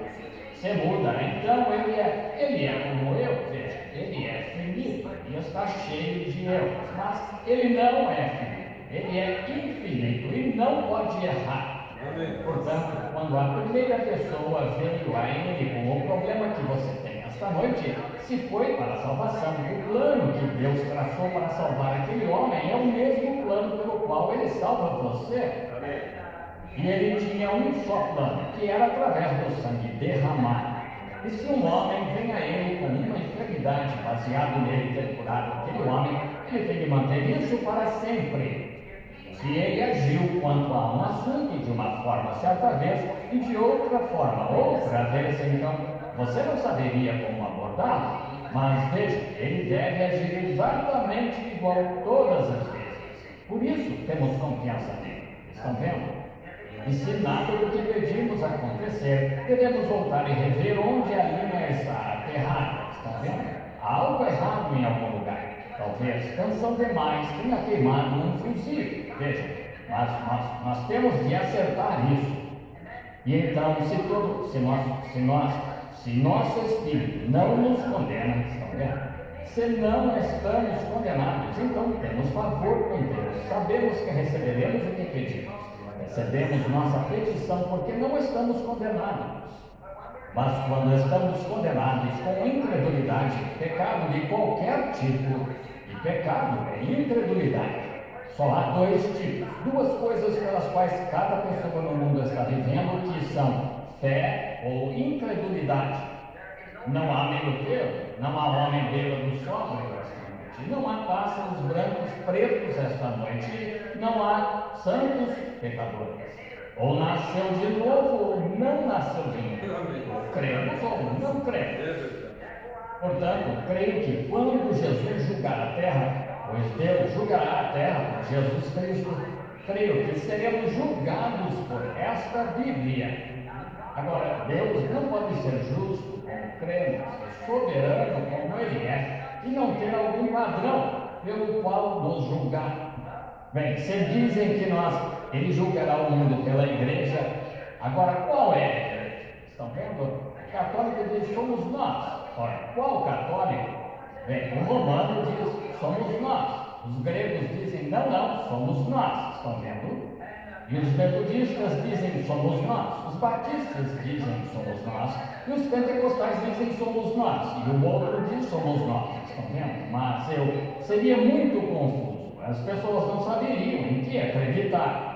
Você muda, então ele é como eu, veja, ele é finito e está cheio de erros, mas ele não é finito, ele é infinito e não pode errar. Amém. Portanto, quando a primeira pessoa veio a ele com o problema que você tem esta noite, se foi para a salvação. O plano que Deus traçou para salvar aquele homem é o mesmo plano pelo qual ele salva você. Amém. E ele tinha um só plano, que era através do sangue derramado. E se um homem vem a ele com uma enfermidade baseado nele ter curado aquele homem, ele tem que manter isso para sempre. Se ele agiu quanto a um assunto de uma forma certa vez e de outra forma outra vez, então você não saberia como abordá-lo, mas veja, ele deve agir exatamente igual todas as vezes. Por isso temos confiança nele. Estão vendo? E se nada do que pedimos acontecer, devemos voltar e rever onde a linha está errada. Estão vendo? Há algo errado em algum lugar. Talvez cansão demais tenha queimado um fusível. Veja, mas nós temos de acertar isso. E então, se nosso espírito não nos condena, estão vendo? Se não estamos condenados, então temos favor com Deus. Sabemos que receberemos o que pedimos. Recebemos nossa petição porque não estamos condenados. Mas quando estamos condenados com incredulidade, pecado de qualquer tipo, e pecado é incredulidade. Só há dois tipos, duas coisas pelas quais cada pessoa no mundo está vivendo, que são fé ou incredulidade. Não há meio termo, não há homem bêbado sóbrio esta noite, não há pássaros brancos pretos esta noite, não há santos pecadores. Ou nasceu de novo ou não nasceu de novo. Cremos ou não cremos. Portanto, creio que quando Jesus julgar a terra, pois Deus julgará a terra por Jesus Cristo, creio que seremos julgados por esta Bíblia. Agora, Deus não pode ser justo como cremos, e soberano como Ele é, e não ter algum padrão pelo qual nos julgar. Bem, se dizem que Ele julgará o mundo pela igreja, agora qual é a igreja? Estão vendo? O católico diz, somos nós. Ora, qual católico? Bem, o romano diz, somos nós. Os gregos dizem, não, somos nós. Estão vendo? E os metodistas dizem, somos nós. Os batistas dizem, somos nós. E os pentecostais dizem, somos nós. E o outro diz, somos nós. Estão vendo? Mas seria muito confuso. As pessoas não saberiam em que acreditar.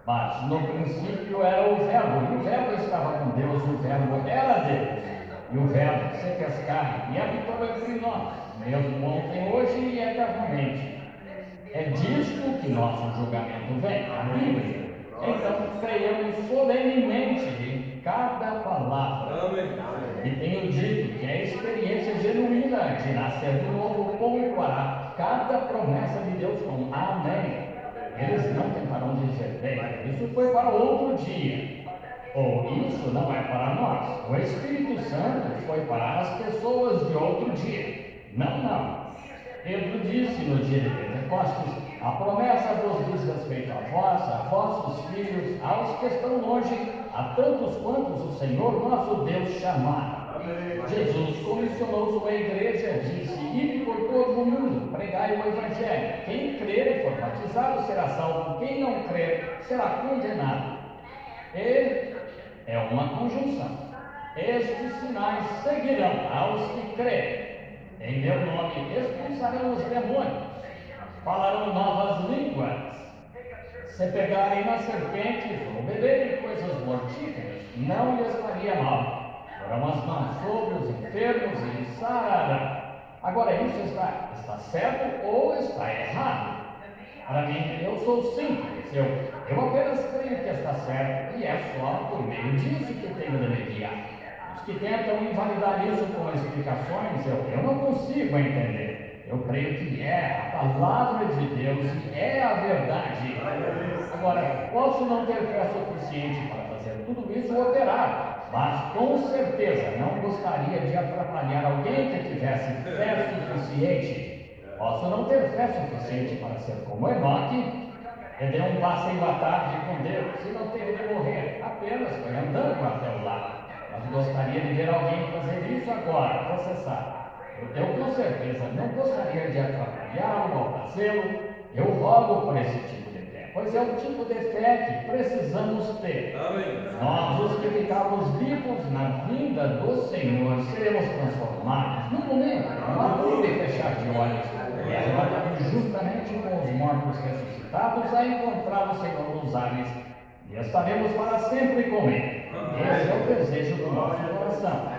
Mas no princípio era o Verbo, e o Verbo estava com Deus, e o Verbo era Deus. E o Verbo se fez carne e habitou entre nós, mesmo ontem, hoje e eternamente. É disto que nosso julgamento vem, a Bíblia. Então, creiamos solenemente em cada palavra. E tenho dito que a experiência genuína de nascer de novo pontuará cada promessa de Deus com amém. Eles não tentarão dizer, bem, isso foi para outro dia. Ou isso não é para nós. O Espírito Santo foi para as pessoas de outro dia. Não. Pedro disse no dia de Pentecostes, a promessa vos diz respeito a vós, a vossos filhos, aos que estão longe, a tantos quantos o Senhor nosso Deus chamar. Jesus comissionou sua igreja, disse, ide por todo o mundo, pregai o Evangelho. Quem crer e for batizado será salvo, quem não crer será condenado. E é uma conjunção. Estes sinais seguirão aos que crerem. Em meu nome expulsarão os demônios, falarão novas línguas, se pegarem nas serpentes ou beberem coisas mortíferas, não lhes faria mal. Porão as mãos sobre os enfermos e sararão. Agora, isso está certo ou está errado? Para mim, eu sou simples, eu apenas creio que está certo e é só por meio disso que tenho de me guiar. Os que tentam invalidar isso com explicações, eu não consigo entender. Eu creio que é a palavra de Deus e é a verdade. Agora, posso não ter fé suficiente para fazer tudo isso ou operar, mas com certeza não gostaria de atrapalhar alguém que tivesse fé suficiente. Posso não ter fé suficiente para ser como Enoque, que deu um passeio à tarde com Deus e não teve de morrer, apenas foi andando até o lado. Mas gostaria de ver alguém fazer isso agora, processar. Eu com certeza não gostaria de atrapalhá-lo ou fazê-lo. Eu rogo por esse tipo de fé, pois é o tipo de fé que precisamos ter. Amém. Nós, os que ficarmos vivos na vinda do Senhor, seremos transformados no momento, no abrir e fechar de olhos, e arrebatados juntamente com os mortos ressuscitados a encontrar o Senhor nos ares, e estaremos para sempre com Ele. Esse é o desejo do nosso coração.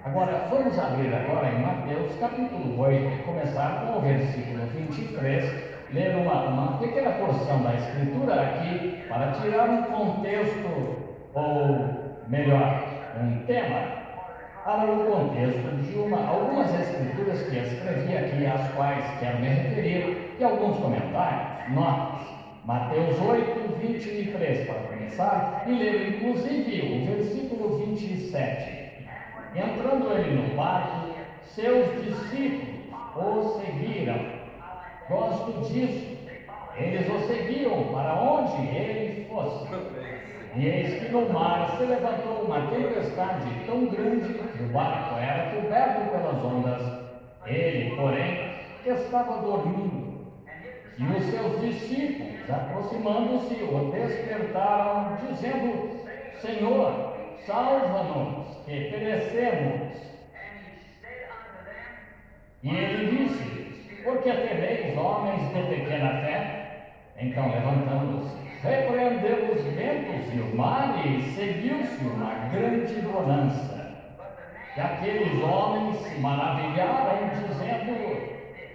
Agora, vamos abrir agora em Mateus capítulo 8 e começar com o versículo 23, ler uma pequena porção da Escritura aqui para tirar um contexto, ou melhor, um tema, para o contexto de algumas Escrituras que escrevi aqui, às quais quero me referir, e alguns comentários, notas. Mateus 8, 23, para começar, e ler inclusive o versículo 27. Entrando ele no barco, seus discípulos o seguiram. Gosto disso. Eles o seguiam para onde ele fosse. E eis que no mar se levantou uma tempestade tão grande que o barco era coberto pelas ondas. Ele, porém, estava dormindo. E os seus discípulos, aproximando-se, o despertaram, dizendo: Senhor, salva-nos, que perecemos. E ele disse: por que temeis, homens de pequena fé? Então, levantando-se, repreendeu os ventos e o mar, e seguiu-se uma grande bonança. E aqueles homens se maravilharam, dizendo: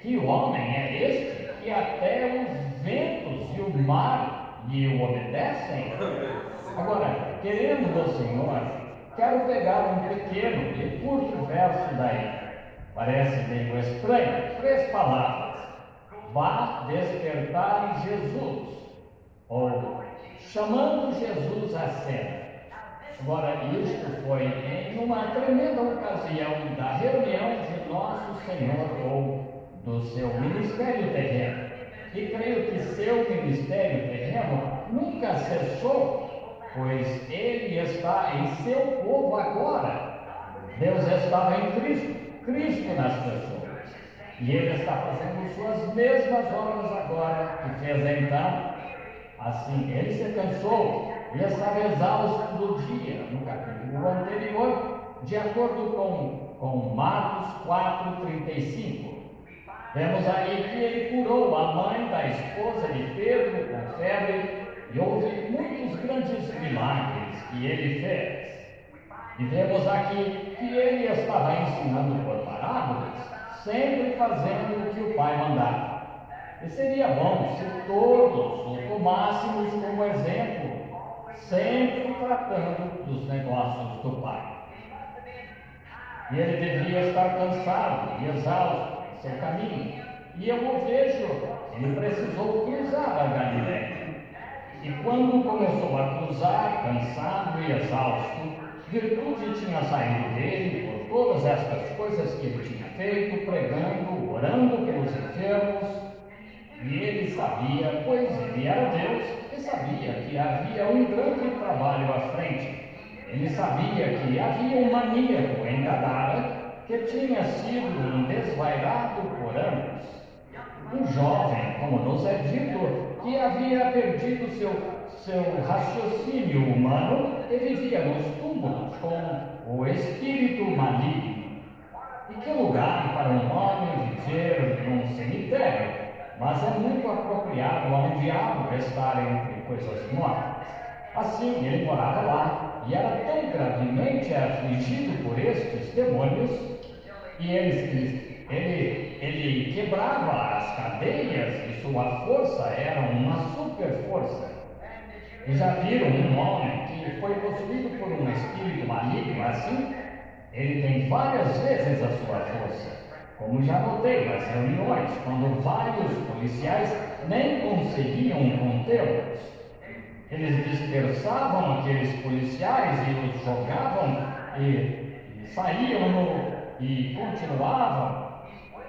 que homem é este, que até os ventos e o mar lhe obedecem? Agora, querendo o Senhor, quero pegar um pequeno e curto verso daí. Parece meio estranho, 3 palavras: vá despertar Jesus, ou chamando Jesus à cena. Agora, isto foi em uma tremenda ocasião da reunião de Nosso Senhor, ou do seu ministério terreno. E creio que seu ministério terreno nunca cessou pois ele está em seu povo agora. Deus estava em Cristo nas pessoas. E ele está fazendo suas mesmas obras agora que fez então. Assim, ele se cansou e estava exausto do dia, no capítulo anterior, de acordo com Marcos 4,35. Vemos aí que ele curou a mãe da esposa de Pedro com febre e houve muitos grandes milagres que ele fez. E vemos aqui que ele estava ensinando por parábolas, sempre fazendo o que o Pai mandava. E seria bom se todos o tomássemos como exemplo, sempre tratando dos negócios do Pai. E ele devia estar cansado e exausto em seu caminho. E eu o vejo, ele precisou cruzar a Galileia. E quando começou a cruzar, cansado e exausto, virtude tinha saído dele por todas estas coisas que ele tinha feito, pregando, orando pelos enfermos. E ele sabia, pois ele era Deus, e sabia que havia um grande trabalho à frente. Ele sabia que havia um maníaco em Gadara que tinha sido um desvairado por anos. Um jovem, como nos é dito, que havia perdido seu raciocínio humano e vivia nos túmulos com o espírito maligno. E que lugar para um homem viver num cemitério? Mas é muito apropriado a um diabo estar entre coisas mortas. Assim, ele morava lá e era tão gravemente afligido por estes demônios, e ele quebrava as cadeias e sua força era uma super força. E já viram um homem que foi possuído por um espírito maligno assim? Ele tem várias vezes a sua força. Como já notei nas reuniões, quando vários policiais nem conseguiam contê-los. Eles dispersavam aqueles policiais e os jogavam e saíam e continuavam.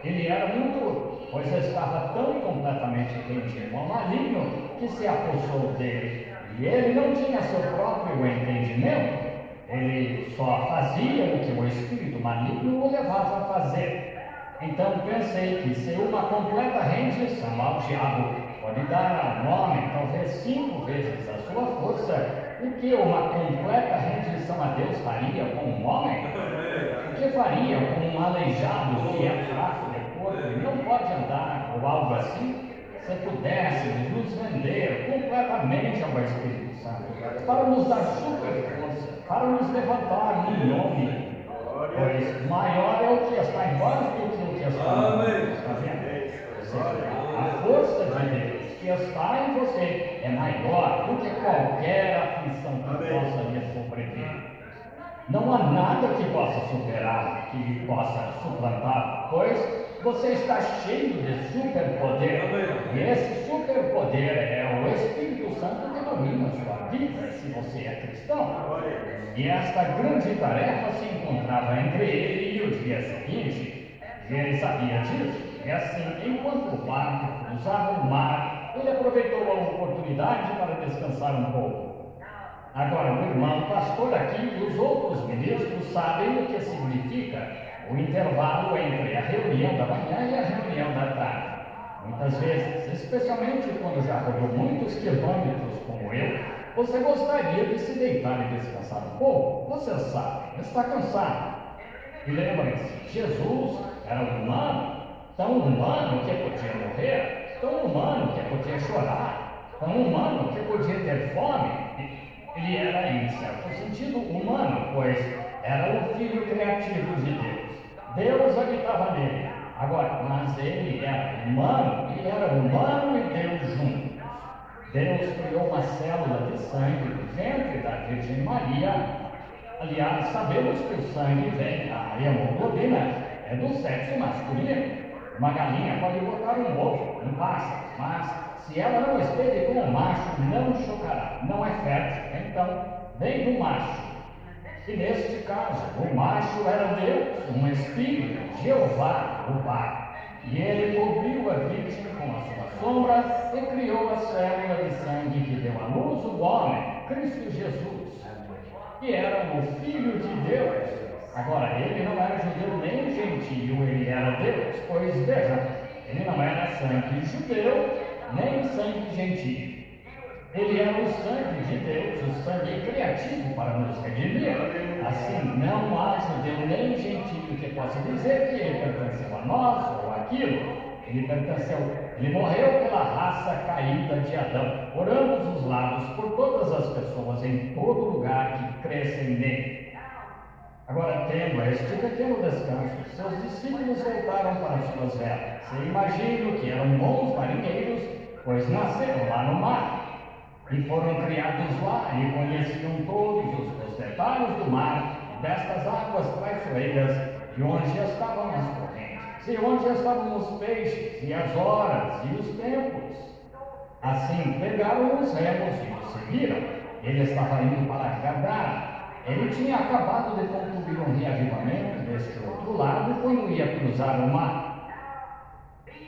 Ele era muito, pois estava tão completamente rendido ao maligno que se apossou dele. E ele não tinha seu próprio entendimento. Ele só fazia o que o espírito maligno o levava a fazer. Então pensei que se uma completa rendição ao diabo pode dar ao homem talvez 5 vezes a sua força, o que uma completa rendição a Deus faria com um homem? O que faria com um aleijado que é fraco de corpo e não pode andar ou algo assim? Se pudéssemos nos vender completamente ao Espírito Santo para nos dar super força, para nos levantar no nome. Pois maior é o que está em vós do que o que está em nós. Está vendo? Ou seja, a força de Deus que está em você é maior do que qualquer aflição que possa lhe sobreviver. Não há nada que possa superar, que possa suplantar, pois você está cheio de superpoder. E esse superpoder é o Espírito Santo que domina a sua vida, se você é cristão. E esta grande tarefa se encontrava entre ele e o dia seguinte. E ele sabia disso. E assim, enquanto o barco cruzava o mar, ele aproveitou a oportunidade para descansar um pouco. Agora, o irmão pastor aqui e os outros ministros sabem o que significa o intervalo entre a reunião da manhã e a reunião da tarde. Muitas vezes, especialmente quando já rodou muitos quilômetros como eu, você gostaria de se deitar e descansar um pouco. Você sabe, está cansado. E lembrem-se, Jesus era humano, tão humano que podia morrer, tão humano que podia chorar, tão humano que podia ter fome. Ele era, em certo sentido, humano, pois era o Filho criativo de Deus. Deus habitava nele. Agora, mas ele era humano e Deus juntos. Deus criou uma célula de sangue do ventre da Virgem Maria. Aliás, sabemos que o sangue vem, a hemoglobina é do sexo masculino. Uma galinha pode botar um ovo, um pássaro, mas se ela não esteve com o macho, não chocará, não é fértil. Então, vem do macho. E neste caso, o macho era Deus, um espírito, Jeová, o Pai. E ele cobriu a vítima com a sua sombra e criou a célula de sangue que deu à luz o homem, Cristo Jesus, que era o Filho de Deus. Agora, ele não era judeu nem gentio, ele era Deus, pois veja, ele não era sangue judeu nem sangue gentio. Ele era o sangue de Deus, o sangue criativo para nos redimir. Assim, não há judeu nem gentio que possa dizer que ele pertenceu a nós ou aquilo. Ele morreu pela raça caída de Adão, por ambos os lados, por todas as pessoas, em todo lugar que crescem nele. Agora, tendo este pequeno descanso, seus discípulos voltaram para suas velas. Eu imagino que eram bons marinheiros, pois nasceram lá no mar. E foram criados lá e conheciam todos os detalhes do mar e destas águas traiçoeiras, de onde estavam as correntes, e onde estavam os peixes, e as horas e os tempos. Assim pegaram os remos e os seguiram. Ele estava indo para Gadara. Ele tinha acabado de concluir um reavivamento deste outro lado quando ia cruzar o mar.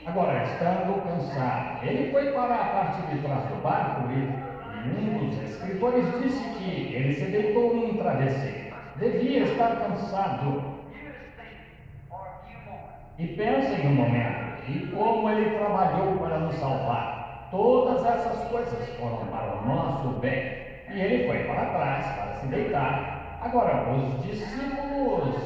Agora, estando cansado, ele foi para a parte de trás do barco e um dos escritores disse que ele se deitou num travesseiro. Devia estar cansado. E pensem um momento, e como ele trabalhou para nos salvar. Todas essas coisas foram para o nosso bem. E ele foi para trás para se deitar. Agora, os discípulos,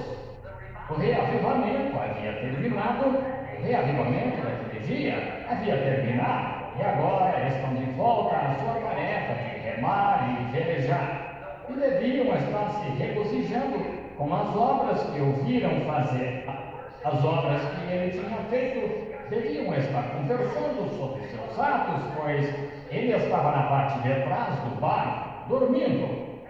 o reavivamento havia terminado, o reavivamento daquele dia havia terminado. E agora estão de volta à sua tarefa de remar e velejar. E deviam estar se regozijando com as obras que ouviram fazer. As obras que ele tinha feito, deviam estar conversando sobre seus atos, pois ele estava na parte de trás do barco, dormindo.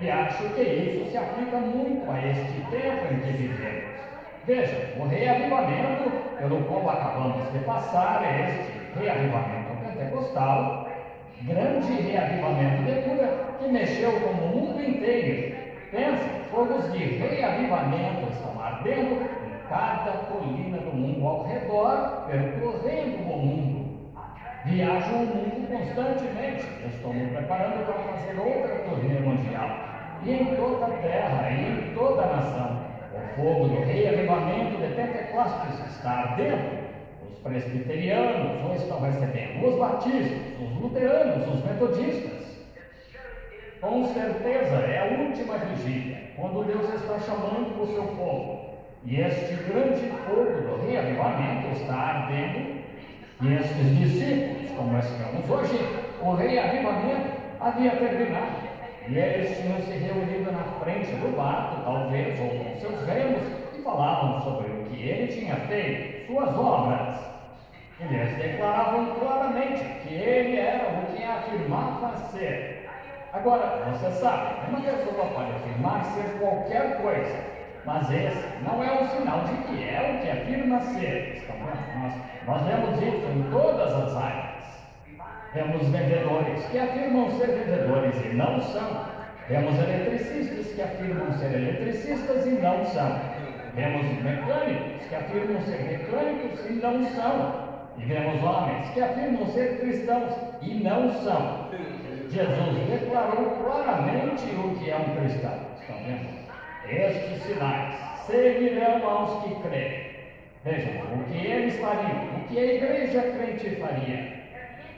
E acho que isso se aplica muito a este tempo em que vivemos. Veja, o reavivamento pelo qual acabamos de passar é este reavivamento pentecostal, grande reavivamento de cura que mexeu com o mundo inteiro. Pensem, fogos de reavivamento estão ardendo em cada colina do mundo ao redor, percorrendo o mundo. Viajo o mundo constantemente. Estou me preparando para fazer outra turnê mundial. E em toda a terra, e em toda a nação, o fogo do reavivamento de Pentecostes está ardendo. Os presbiterianos o estão recebendo, os batistas, os luteranos, os metodistas. Com certeza é a última vigília, quando Deus está chamando o seu povo. E este grande fogo do reavivamento está ardendo. E estes discípulos, como estamos hoje, o reavivamento havia terminado. E eles tinham se reunido na frente do barco, talvez, ou com seus remos, e falavam sobre o que ele tinha feito, suas obras. Eles declaravam claramente que ele era o que afirmava ser. Agora, você sabe, uma pessoa pode afirmar ser qualquer coisa, mas esse não é um sinal de que é o que afirma ser. Nós vemos isso em todas as áreas. Temos vendedores que afirmam ser vendedores e não são. Temos eletricistas que afirmam ser eletricistas e não são. Temos mecânicos que afirmam ser mecânicos e não são. E vemos homens que afirmam ser cristãos e não são. Jesus declarou claramente o que é um cristão. Estão vendo? Estes sinais seguirão aos que creem. Vejam, o que eles fariam, o que a igreja crente faria.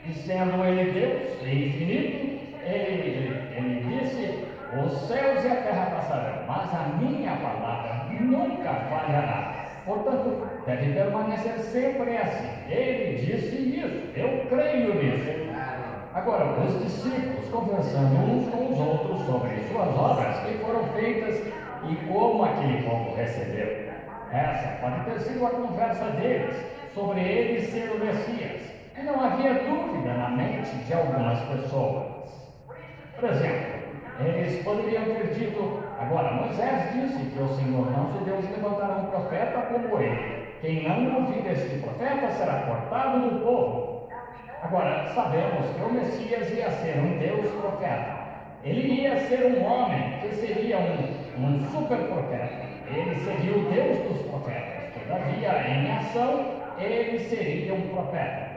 E sendo ele Deus e infinito, ele disse: os céus e a terra passarão, mas a minha palavra nunca falhará. Portanto, deve permanecer sempre assim. Ele disse isso, eu creio nisso. Agora, os discípulos conversando uns com os outros sobre suas obras que foram feitas e como aquele povo recebeu. Essa pode ter sido a conversa deles sobre ele ser o Messias. E não havia dúvida na mente de algumas pessoas. Por exemplo, eles poderiam ter dito: agora, Moisés disse que o Senhor nosso Deus levantará um profeta como ele. Quem não ouvir este profeta será cortado do povo. Agora, sabemos que o Messias ia ser um Deus profeta. Ele ia ser um homem que seria um super profeta. Ele seria o Deus dos profetas. Todavia, em ação, ele seria um profeta.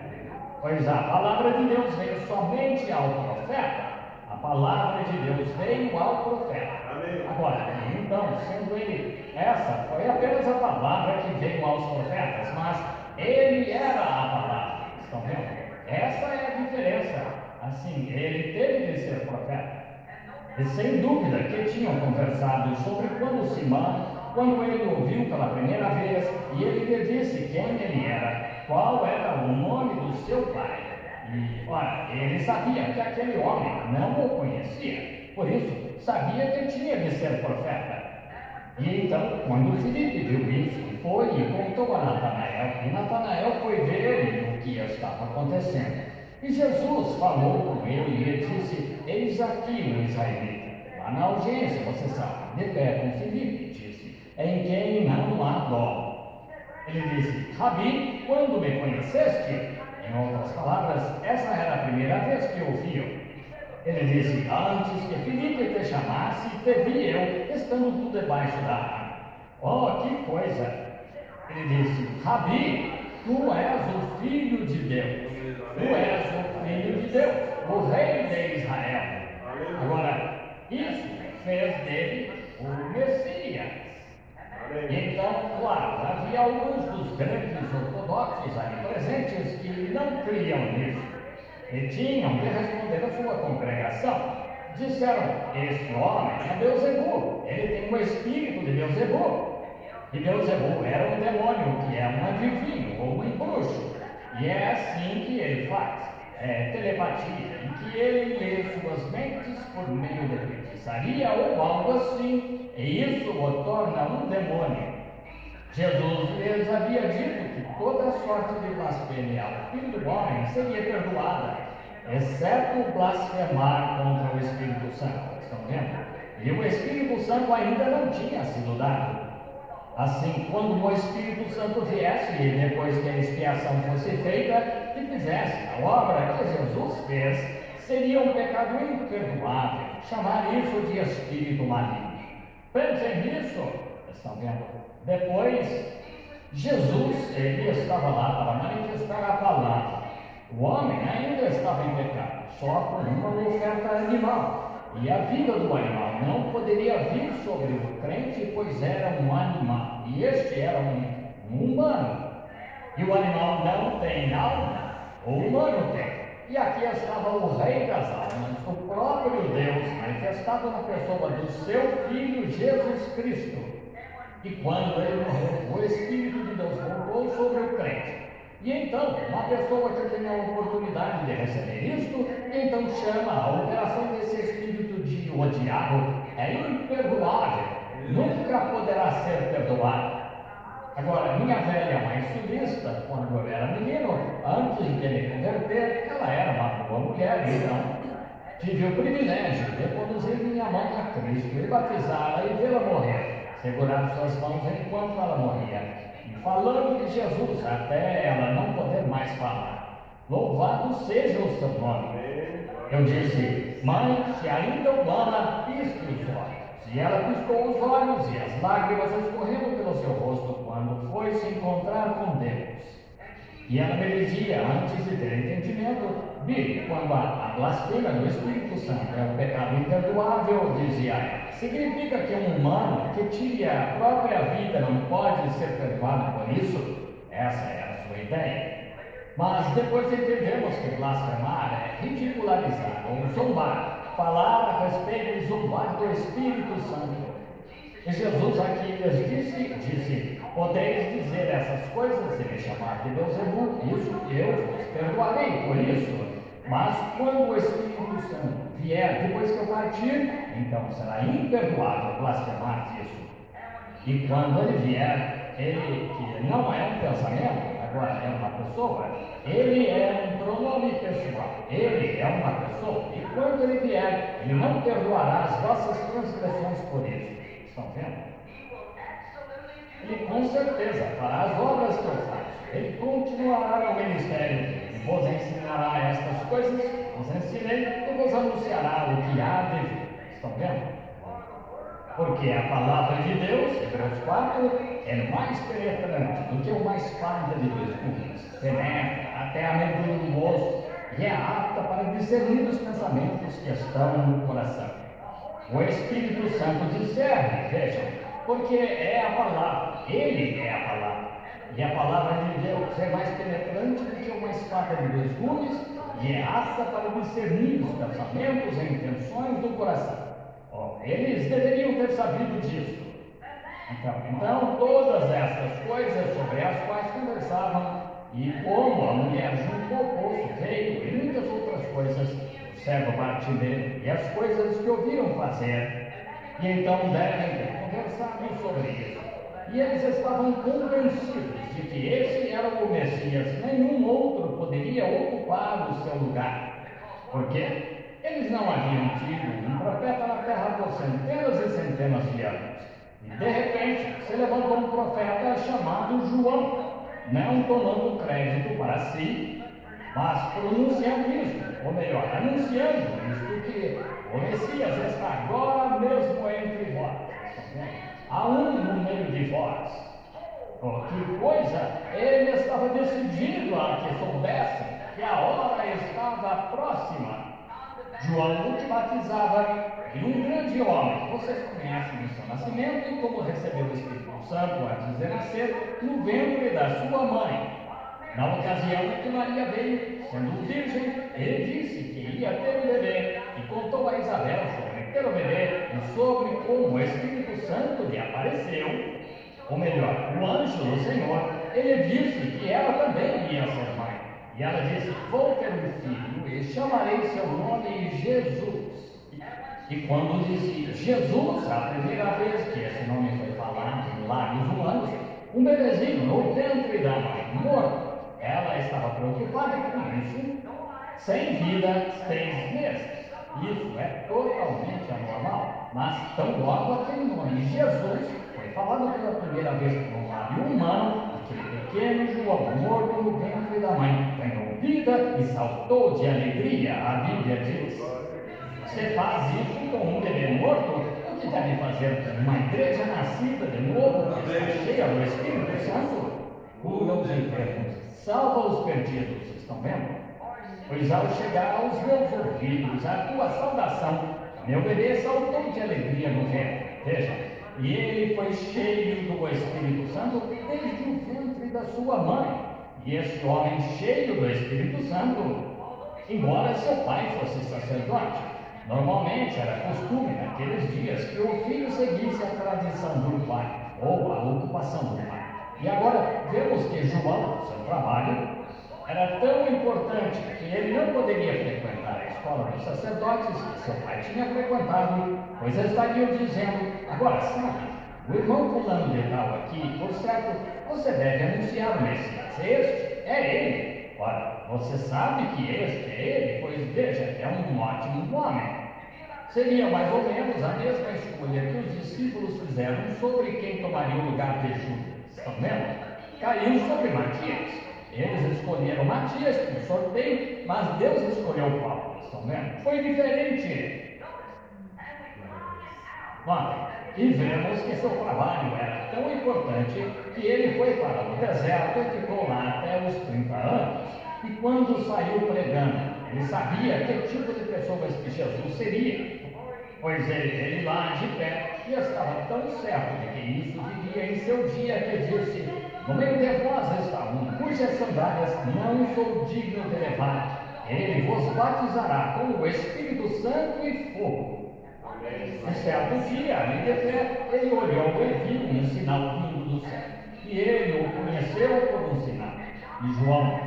Pois a palavra de Deus veio somente ao profeta. A palavra de Deus veio ao profeta. Agora, então, sendo ele, essa foi apenas a palavra que veio aos profetas, mas ele era a palavra. Estão vendo? Essa é a diferença. Assim, ele teve de ser profeta. E sem dúvida que tinham conversado sobre quando ele ouviu pela primeira vez, e ele lhe disse quem ele era, qual era o nome do seu pai. E, ora, ele sabia que aquele homem não o conhecia, por isso sabia que tinha de ser profeta. E então, quando Filipe viu isso, foi e contou a Natanael, e Natanael foi ver o que estava acontecendo. E Jesus falou com ele e lhe disse: eis aqui um israelita. Lá na audiência, você sabe, de pé com Filipe, disse, em quem não há dó. Ele disse: Rabi, quando me conheceste? Em outras palavras, essa era a primeira vez que ouviu. Ele disse: antes que Filipe te chamasse, te vi eu, estando tu debaixo da árvore. Oh, que coisa! Ele disse: Rabi, tu és o Filho de Deus. Tu és o Filho de Deus, o Rei de Israel. Agora, isso fez dele o Messias. Então, claro, havia alguns dos grandes ortodoxos ali presentes que não criam nisso e tinham de responder à sua congregação. Disseram: este homem é Beelzebul, ele tem o espírito de Beelzebul. E Beelzebul era um demônio que é um adivinho ou um bruxo. E é assim que ele faz, telepatia, em que ele lê suas mentes por meio de feitiçaria ou algo assim, e isso o torna um demônio. Jesus lhes havia dito que toda sorte de blasfêmia ao Filho do Homem seria perdoada, exceto blasfemar contra o Espírito Santo. Estão vendo? E o Espírito Santo ainda não tinha sido dado. Assim, quando o Espírito Santo viesse e depois que a expiação fosse feita e fizesse a obra que Jesus fez, seria um pecado imperdoável chamar isso de espírito maligno. Pensem nisso. Estão vendo? Depois, Jesus, ele estava lá para manifestar a palavra. O homem ainda estava em pecado, só com uma oferta animal. E a vida do animal não poderia vir sobre o crente, pois era um animal. E este era um humano. E o animal não tem alma, o humano tem. E aqui estava o Rei das almas, o próprio Deus, manifestado na pessoa do seu Filho Jesus Cristo. E quando ele morreu, o Espírito de Deus voltou sobre o crente. E então, uma pessoa que tem a oportunidade de receber isto, então chama a operação desse espírito de o diabo, é imperdoável, nunca poderá ser perdoado. Agora, minha velha mãe sulista, quando eu era menino, antes de me converter, ela era uma boa mulher, então tive o privilégio de conduzir minha mãe a Cristo e batizá-la e vê-la morrer, segurar suas mãos enquanto ela morria. Falando de Jesus até ela não poder mais falar. Louvado seja o seu nome. Eu disse: mãe, se ainda o ama, pisque os olhos. E ela piscou os olhos e as lágrimas escorreram pelo seu rosto quando foi se encontrar com Deus. E ela me dizia, antes de ter entendimento: Billy, quando a blasfêmia do Espírito Santo é um pecado imperdoável, dizia ela, significa que um humano que tire a própria vida não pode ser perdoado por isso? Essa era a sua ideia. Mas depois entendemos que blasfemar é ridicularizar ou zombar, falar a respeito e zombar do Espírito Santo. E Jesus aqui lhes disse: podeis dizer essas coisas e me chamar de Beelzebul, isso eu vos perdoarei por isso. Mas quando o Espírito Santo vier depois que eu partir, então será imperdoável blasfemar disso. E quando ele vier, ele que não é um pensamento, agora é uma pessoa, ele é um pronome pessoal, ele é uma pessoa, e quando ele vier, ele não perdoará as vossas transgressões por isso. Estão vendo? Ele com certeza fará as obras que eu faço. Ele continuará no ministério e vos ensinará estas coisas, vos ensinei e vos anunciará o que há de vir. Estão vendo? Porque a palavra de Deus, Hebreus 4, é mais penetrante do que uma espada de dois gumes, penetra até a medula do osso e é apta para discernir os pensamentos que estão no coração. O Espírito Santo discerne, vejam, porque é a palavra, ele é a palavra. E a palavra de Deus é mais penetrante do que uma espada de dois gumes e é apta para discernir os pensamentos e intenções do coração. Eles deveriam ter sabido disso. Então, todas estas coisas sobre as quais conversavam e como a mulher junto ao poço veio e muitas outras coisas, o servo Bartimeu e as coisas que ouviram fazer, e então devem ter conversado sobre isso. E eles estavam convencidos de que esse era o Messias, nenhum outro poderia ocupar o seu lugar. Porque eles não haviam tido um profeta na terra por centenas e centenas de anos. E de repente se levantou um profeta chamado João, não tomando crédito para si, mas pronunciando isto, ou melhor, anunciando isto que o Messias está agora mesmo entre vós. Há um no meio de vós. Que coisa! Ele estava decidido a que soubessem que a hora estava próxima. João, o que batizava, e um grande homem. Vocês conhecem o seu nascimento e como recebeu o Espírito Santo antes de nascer no ventre da sua mãe. Na ocasião em que Maria veio, sendo virgem, ele disse que ia ter um bebê e contou a Isabel sobre ter o bebê e sobre como o Espírito Santo lhe apareceu. Ou melhor, o anjo do Senhor, ele disse que ela também ia ser mãe. E ela disse: vou ter um filho e chamarei seu nome Jesus. E quando disse Jesus, a primeira vez que esse nome foi falado em lábios humanos, um bebezinho no ventre da mãe morto. Ela estava preocupada com isso, sem vida, 6 meses. Isso é totalmente anormal, mas tão logo aquele nome Jesus foi falado pela primeira vez por um lábio humano, aquele pequeno João morto no ventre da mãe ganhou vida e saltou de alegria. A Bíblia diz: você faz isso com um bebê morto? O que deve fazer uma igreja nascida de novo, que está cheia do Espírito Santo? Cura os enfermos, salva os perdidos. Estão vendo? Pois ao chegar aos meus ouvidos a tua saudação, meu bebê saltou de alegria no ventre. Veja, e ele foi cheio do Espírito Santo desde o ventre da sua mãe. E este homem cheio do Espírito Santo, embora seu pai fosse sacerdote, normalmente era costume naqueles dias que o filho seguisse a tradição do pai, ou a ocupação do pai. E agora vemos que João, seu trabalho, era tão importante que ele não poderia frequentar a escola dos sacerdotes que seu pai tinha frequentado, pois estariam dizendo: agora sabe, o irmão fulano de tal aqui, por certo, você deve anunciar o Messias. Este é ele. Ora, você sabe que este é ele, pois veja, é um ótimo homem. Seria mais ou menos a mesma escolha que os discípulos fizeram sobre quem tomaria o lugar de Judas. Estão vendo? Caiu sobre Matias. Eles escolheram Matias por sorteio, mas Deus escolheu Paulo. Estão vendo? Foi diferente. Notem, e vemos que seu trabalho era tão importante que ele foi para o deserto e ficou lá até os 30 anos. E quando saiu pregando, ele sabia que tipo de pessoas que Jesus seria. Pois ele lá de pé e estava tão certo de que isso viria em seu dia que disse: no meio de vós está um cujas sandálias não sou digno de levar. Ele vos batizará com o Espírito Santo e fogo. E certo dia, ali de pé, ele olhou e viu um sinal vindo do céu. E ele o conheceu por um sinal. E João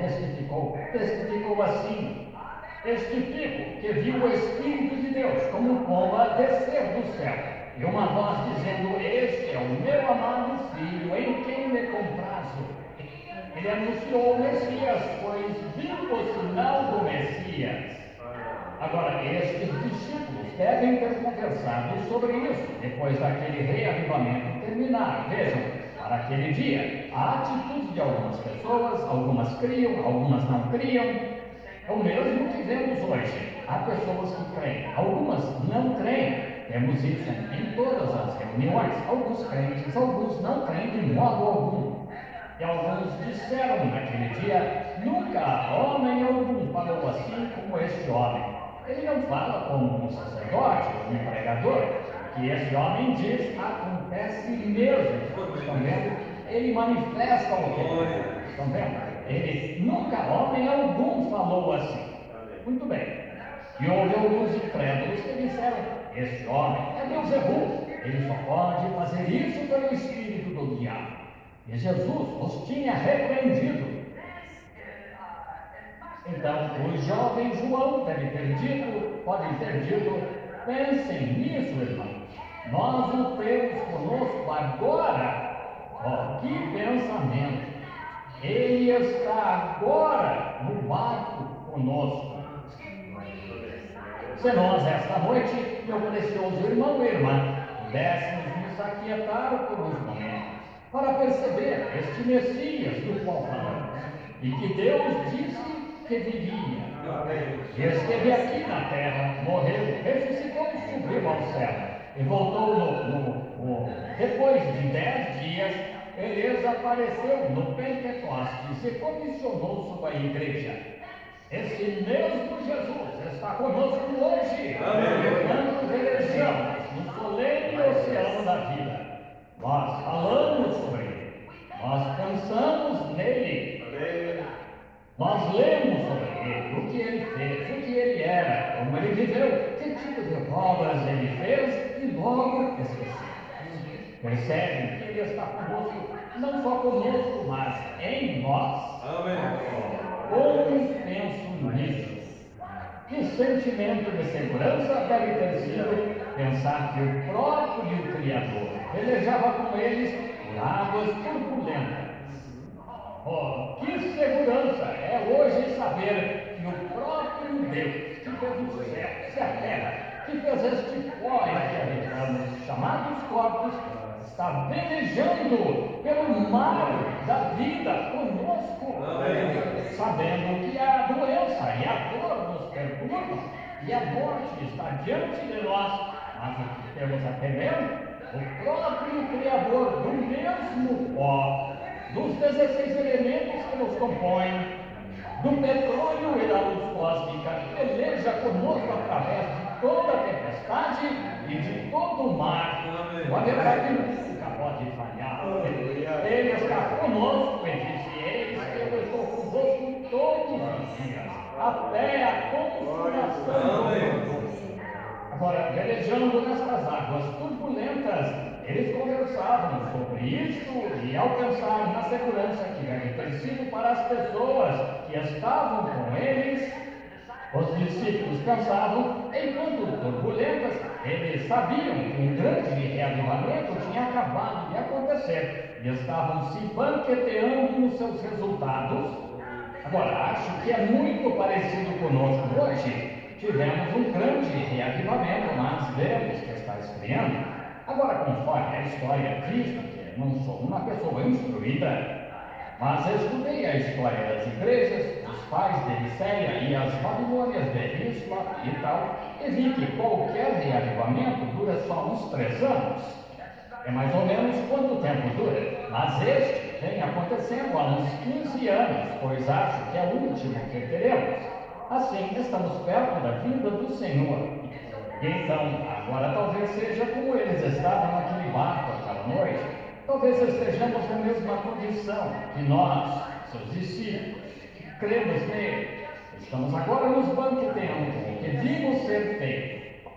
testificou assim: testifico que viu o Espírito de Deus como pomba descer do céu, e uma voz dizendo: este é o meu amado Filho, em quem me comprazo. Ele anunciou o Messias, pois viu o sinal do Messias. Agora, estes discípulos devem ter conversado sobre isso depois daquele reavivamento terminar. Vejam, para aquele dia, a atitude de algumas pessoas, algumas criam, algumas não criam. É o mesmo que vemos hoje. Há pessoas que creem, algumas não creem. temos isso em todas as reuniões. Alguns crentes, alguns não creem de modo algum. E alguns disseram naquele dia: nunca homem algum falou assim como este homem. Ele não fala como um sacerdote ou um pregador. O que esse homem diz acontece mesmo. Estão vendo? Ele manifesta o que estão vendo? Ele nunca homem algum falou assim. Muito bem. E houve alguns incrédulos que disseram: este homem é Beelzebul, ele só pode fazer isso pelo espírito do diabo. E Jesus os tinha repreendido. Então, o jovem João deve ter dito, pode ter dito: pensem nisso, irmãos, nós o temos conosco agora. Oh, que pensamento! Ele está agora no barco conosco. Se nós, esta noite, meu precioso irmão e irmã, pudéssemos nos aquietar por uns momentos para perceber este Messias do qual falamos e que Deus disse que viria. Esteve aqui na terra, morreu, ressuscitou, subiu ao céu e voltou depois de 10 dias. Ele apareceu no Pentecostes e comissionou sobre a igreja. Esse mesmo Jesus está conosco hoje, quando velejamos no solene oceano da vida. Nós falamos sobre ele, nós pensamos nele, nós lemos sobre ele, o que ele fez, o que ele era, como ele viveu, que tipo de obras ele fez e logo esquecemos. Percebem que ele está conosco, não só conosco, mas em nós. Como penso nisso? Que sentimento de segurança deve ter sido pensar que o próprio Criador velejava com eles por águas turbulentas. Oh, que segurança é hoje saber que o próprio Deus, que fez os céus e a terra, que fez este pó em que habitamos, chamados corpos, está velejando pelo mar da vida conosco, sabendo que a doença e a dor nos perturbam e a morte está diante de nós, mas o que temos a temer? O próprio Criador do mesmo pó, dos 16 elementos que nos compõem, do petróleo e da luz cósmica, que veleja conosco através de toda a tempestade e de todo o mar. A verdade nunca pode falhar. Ele está conosco e disse: eis que eu estou convosco todos os dias, até a consumação do mundo. Agora, velejando nestas águas turbulentas, eles conversavam sobre isto e ao pensar na segurança que deve ter sido para as pessoas que estavam com eles, os discípulos pensavam, enquanto turbulentas, eles sabiam que um grande reavivamento tinha acabado de acontecer e estavam se banqueteando nos seus resultados. Agora, acho que é muito parecido conosco hoje. Tivemos um grande reavivamento, mas vemos que está esfriando. Agora, conforme a história diz, que não sou uma pessoa instruída, mas estudei a história das igrejas, dos pais de Nicéia e as Babilônias de Risla e tal, e vi que qualquer reavivamento dura só uns 3 anos. É mais ou menos quanto tempo dura, mas este vem acontecendo há uns 15 anos, pois acho que é o último que teremos. Assim, estamos perto da vinda do Senhor. E então, agora talvez seja como eles estavam naquele barco aquela noite. Talvez estejamos na mesma condição que nós, seus discípulos, que cremos nele. Estamos agora nos banqueteando com o que vimos ser feito.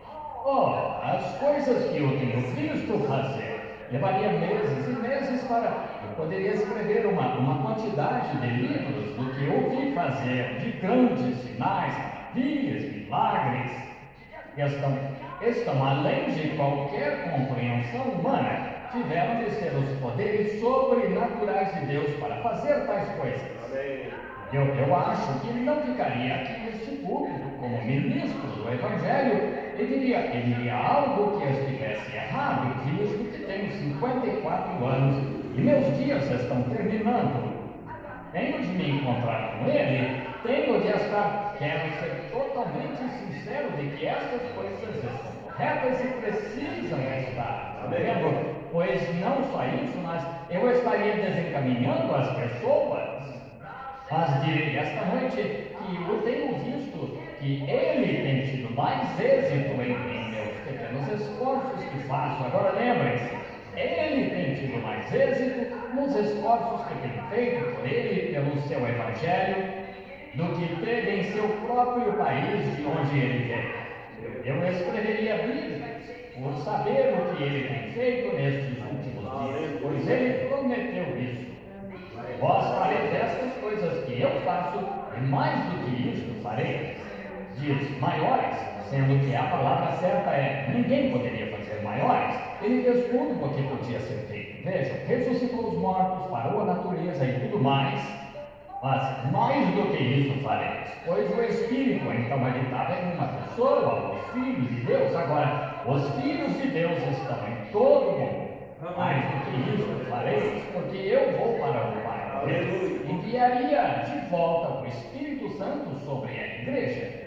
Oh, as coisas que eu tenho visto fazer. Levaria meses e meses para... Eu poderia escrever uma quantidade de livros do que eu vi fazer, de grandes sinais, maravilhas, milagres. Estão além de qualquer compreensão humana. Tiveram de ser os poderes sobrenaturais de Deus para fazer tais coisas. Eu acho que não ficaria aqui neste púlpito como ministro do Evangelho e diria algo que estivesse errado, visto que tenho 54 anos e meus dias estão terminando. Tenho de me encontrar com ele, quero ser totalmente sincero de que estas coisas estão retas e precisam estar, sabendo? Pois não só isso, mas eu estaria desencaminhando as pessoas. Mas direi esta noite que eu tenho visto que ele tem tido mais êxito em meus pequenos esforços que faço. Agora lembrem-se, ele tem tido mais êxito nos esforços que tem feito por ele, pelo seu evangelho, do que teve em seu próprio país de onde ele veio. Eu escreveria Bíblias por saber o que ele tem feito nestes últimos dias, pois ele prometeu isso. Vós fareis estas coisas que eu faço, e mais do que isto farei. Diz maiores, sendo que a palavra certa é: ninguém poderia fazer maiores. Ele fez tudo o que podia ser feito. Vejam, ressuscitou os mortos, parou a natureza e tudo mais. Mas mais do que isso fareis, pois o Espírito então habitava em uma pessoa, os filhos de Deus. Agora, os filhos de Deus estão em todo mundo. Mais do que isso fareis, porque eu vou para o Pai. Deus enviaria de volta o Espírito Santo sobre a igreja.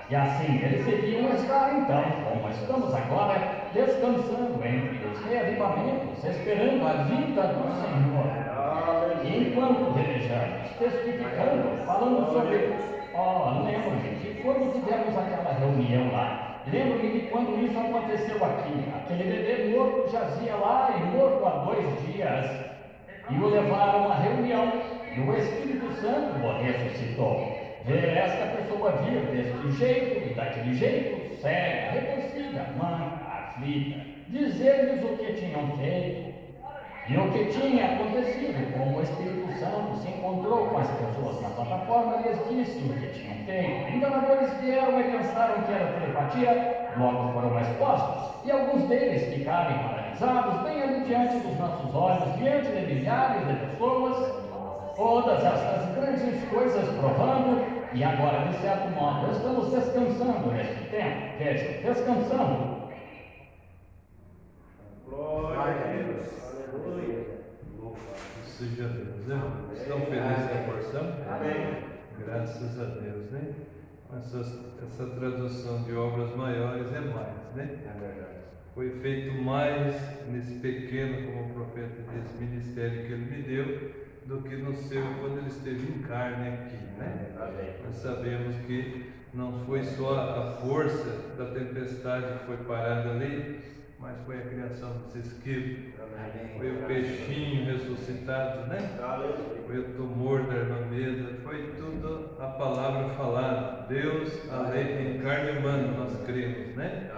E assim eles deviam estar então, como estamos agora, descansando entre os reavivamentos, esperando a vinda do Senhor. E enquanto velejamos, testificando, falando sobre, lembro-me que quando tivemos aquela reunião lá, lembro-me que quando isso aconteceu aqui, aquele bebê morto jazia lá e morto há 2 dias, e o levaram à reunião, e o Espírito Santo o ressuscitou. Ver esta pessoa vir deste jeito e daquele jeito, cega, retorcida, manca, aflita, dizer-lhes o que tinham feito e o que tinha acontecido, como o Espírito Santo se encontrou com as pessoas na plataforma e lhes disse o que tinham feito. Enganadores vieram e pensaram que era telepatia, logo foram expostos, e alguns deles ficaram paralisados, bem ali diante dos nossos olhos, diante de milhares de pessoas, todas essas grandes coisas provando, e agora, de certo modo, estamos descansando neste tempo. Vejam, descansando. Glória a Deus. Aleluia. Louvado seja Deus, né? Estão felizes com a porção? Amém. Graças a Deus, né? Essa tradução de obras maiores é mais, né? É verdade. Foi feito mais nesse pequeno, como o profeta diz, ministério que ele me deu, do que no seu quando ele esteve em carne aqui, né? Nós sabemos que não foi só a força da tempestade que foi parada ali, mas foi a criação dos esquilos, foi o peixinho ressuscitado, né? Foi o tumor da irmã Meda, foi tudo a palavra falada. Deus, a lei em carne humana, nós cremos, né?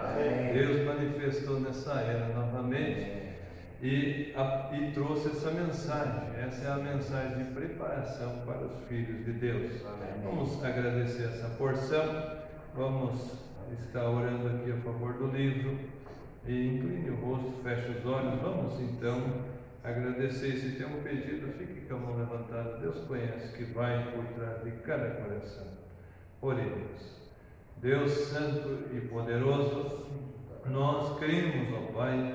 Deus manifestou nessa era novamente. E trouxe essa mensagem. Essa é a mensagem de preparação para os filhos de Deus. Vamos agradecer essa porção. Vamos estar orando aqui a favor do livro. E incline o rosto, feche os olhos. Vamos então agradecer. Se tem um pedido, fique com a mão levantada. Deus conhece que vai por trás de cada coração. Oremos. Deus santo e poderoso, nós cremos, ó Pai,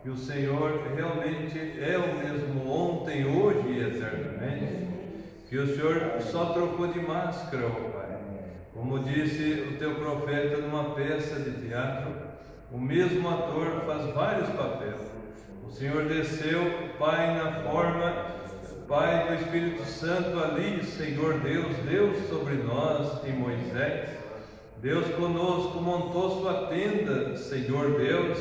que o Senhor realmente é o mesmo ontem, hoje e eternamente, que o Senhor só trocou de máscara, ó Pai. Como disse o teu profeta numa peça de teatro, o mesmo ator faz vários papéis. O Senhor desceu, Pai, na forma, Pai do Espírito Santo ali, Senhor Deus, Deus sobre nós em Moisés. Deus conosco montou sua tenda, Senhor Deus,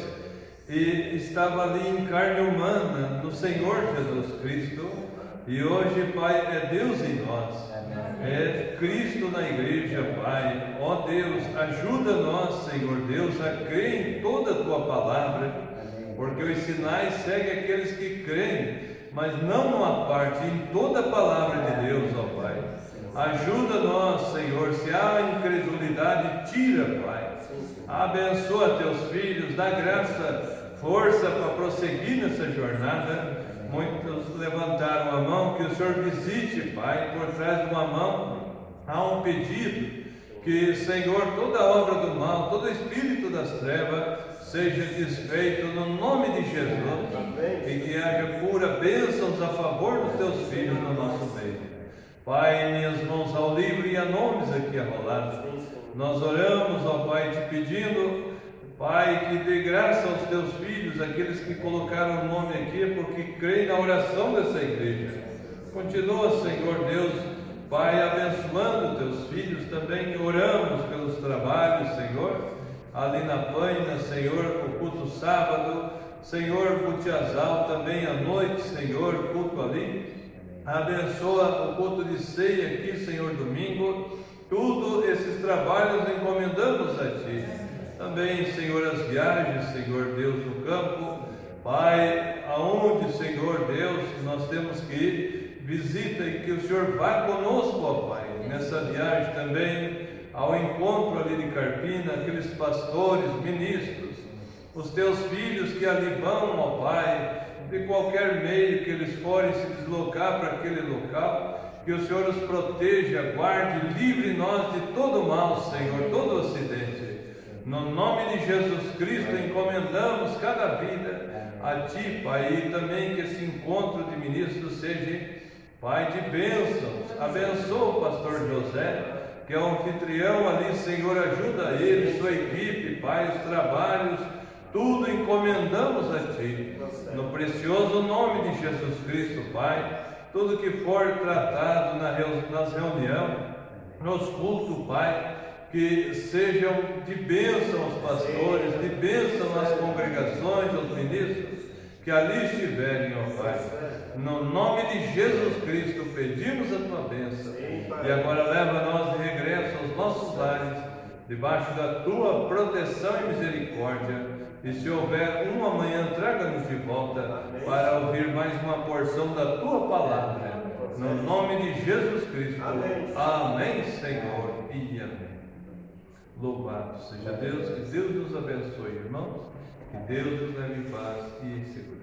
e estava ali em carne humana, no Senhor Jesus Cristo, e hoje, Pai, é Deus em nós, é Cristo na igreja, Pai. Ó Deus, ajuda nós, Senhor Deus, a crer em toda a Tua palavra, porque os sinais seguem aqueles que creem, mas não numa parte, em toda a palavra de Deus, ó Pai. Ajuda nós, Senhor, se há incredulidade, tira, Pai. Abençoa teus filhos, dá graça, força para prosseguir nessa jornada. Muitos levantaram a mão, que o Senhor visite, Pai, por trás de uma mão há um pedido, que, Senhor, toda obra do mal, todo espírito das trevas seja desfeito no nome de Jesus, e que haja pura bênçãos a favor dos teus filhos no nosso meio. Pai, em minhas mãos ao livro e a nomes aqui arrolados, nós oramos, ó Pai, te pedindo Pai, que dê graça aos teus filhos, aqueles que colocaram o nome aqui, porque creem na oração dessa igreja. Continua, Senhor Deus, Pai, abençoando teus filhos também. Oramos pelos trabalhos, Senhor, ali na Paina, Senhor, o culto sábado, Senhor, Butiazal também à noite, Senhor, culto ali. Abençoa o culto de ceia aqui, Senhor, domingo. Tudo esses trabalhos encomendamos a Ti. Também, Senhor, as viagens, Senhor Deus, no campo. Pai, aonde, Senhor Deus, nós temos que ir, visita e que o Senhor vá conosco, ó Pai, nessa viagem também, ao encontro ali de Carpina, aqueles pastores, ministros, os teus filhos que ali vão, ó Pai, de qualquer meio que eles forem se deslocar para aquele local, que o Senhor os proteja, guarde, livre nós de todo mal, Senhor, todo acidente. No nome de Jesus Cristo, encomendamos cada vida a Ti, Pai, e também que esse encontro de ministros seja, Pai, de bênçãos. Abençoa o pastor José, que é o anfitrião ali, Senhor, ajuda ele, sua equipe, Pai, os trabalhos, tudo encomendamos a Ti. No precioso nome de Jesus Cristo, Pai, tudo que for tratado nas reuniões, nos cultos, Pai, que sejam de bênção aos pastores, de bênção às congregações, aos ministros, que ali estiverem, ó Pai. No nome de Jesus Cristo, pedimos a Tua bênção. E agora leva nós de regresso aos nossos lares, debaixo da Tua proteção e misericórdia. E se houver um amanhã, traga-nos de volta para ouvir mais uma porção da Tua palavra. No nome de Jesus Cristo. Amém, Senhor, e amém. Louvado seja Deus, que Deus nos abençoe, irmãos, que Deus nos leve em paz e em segurança.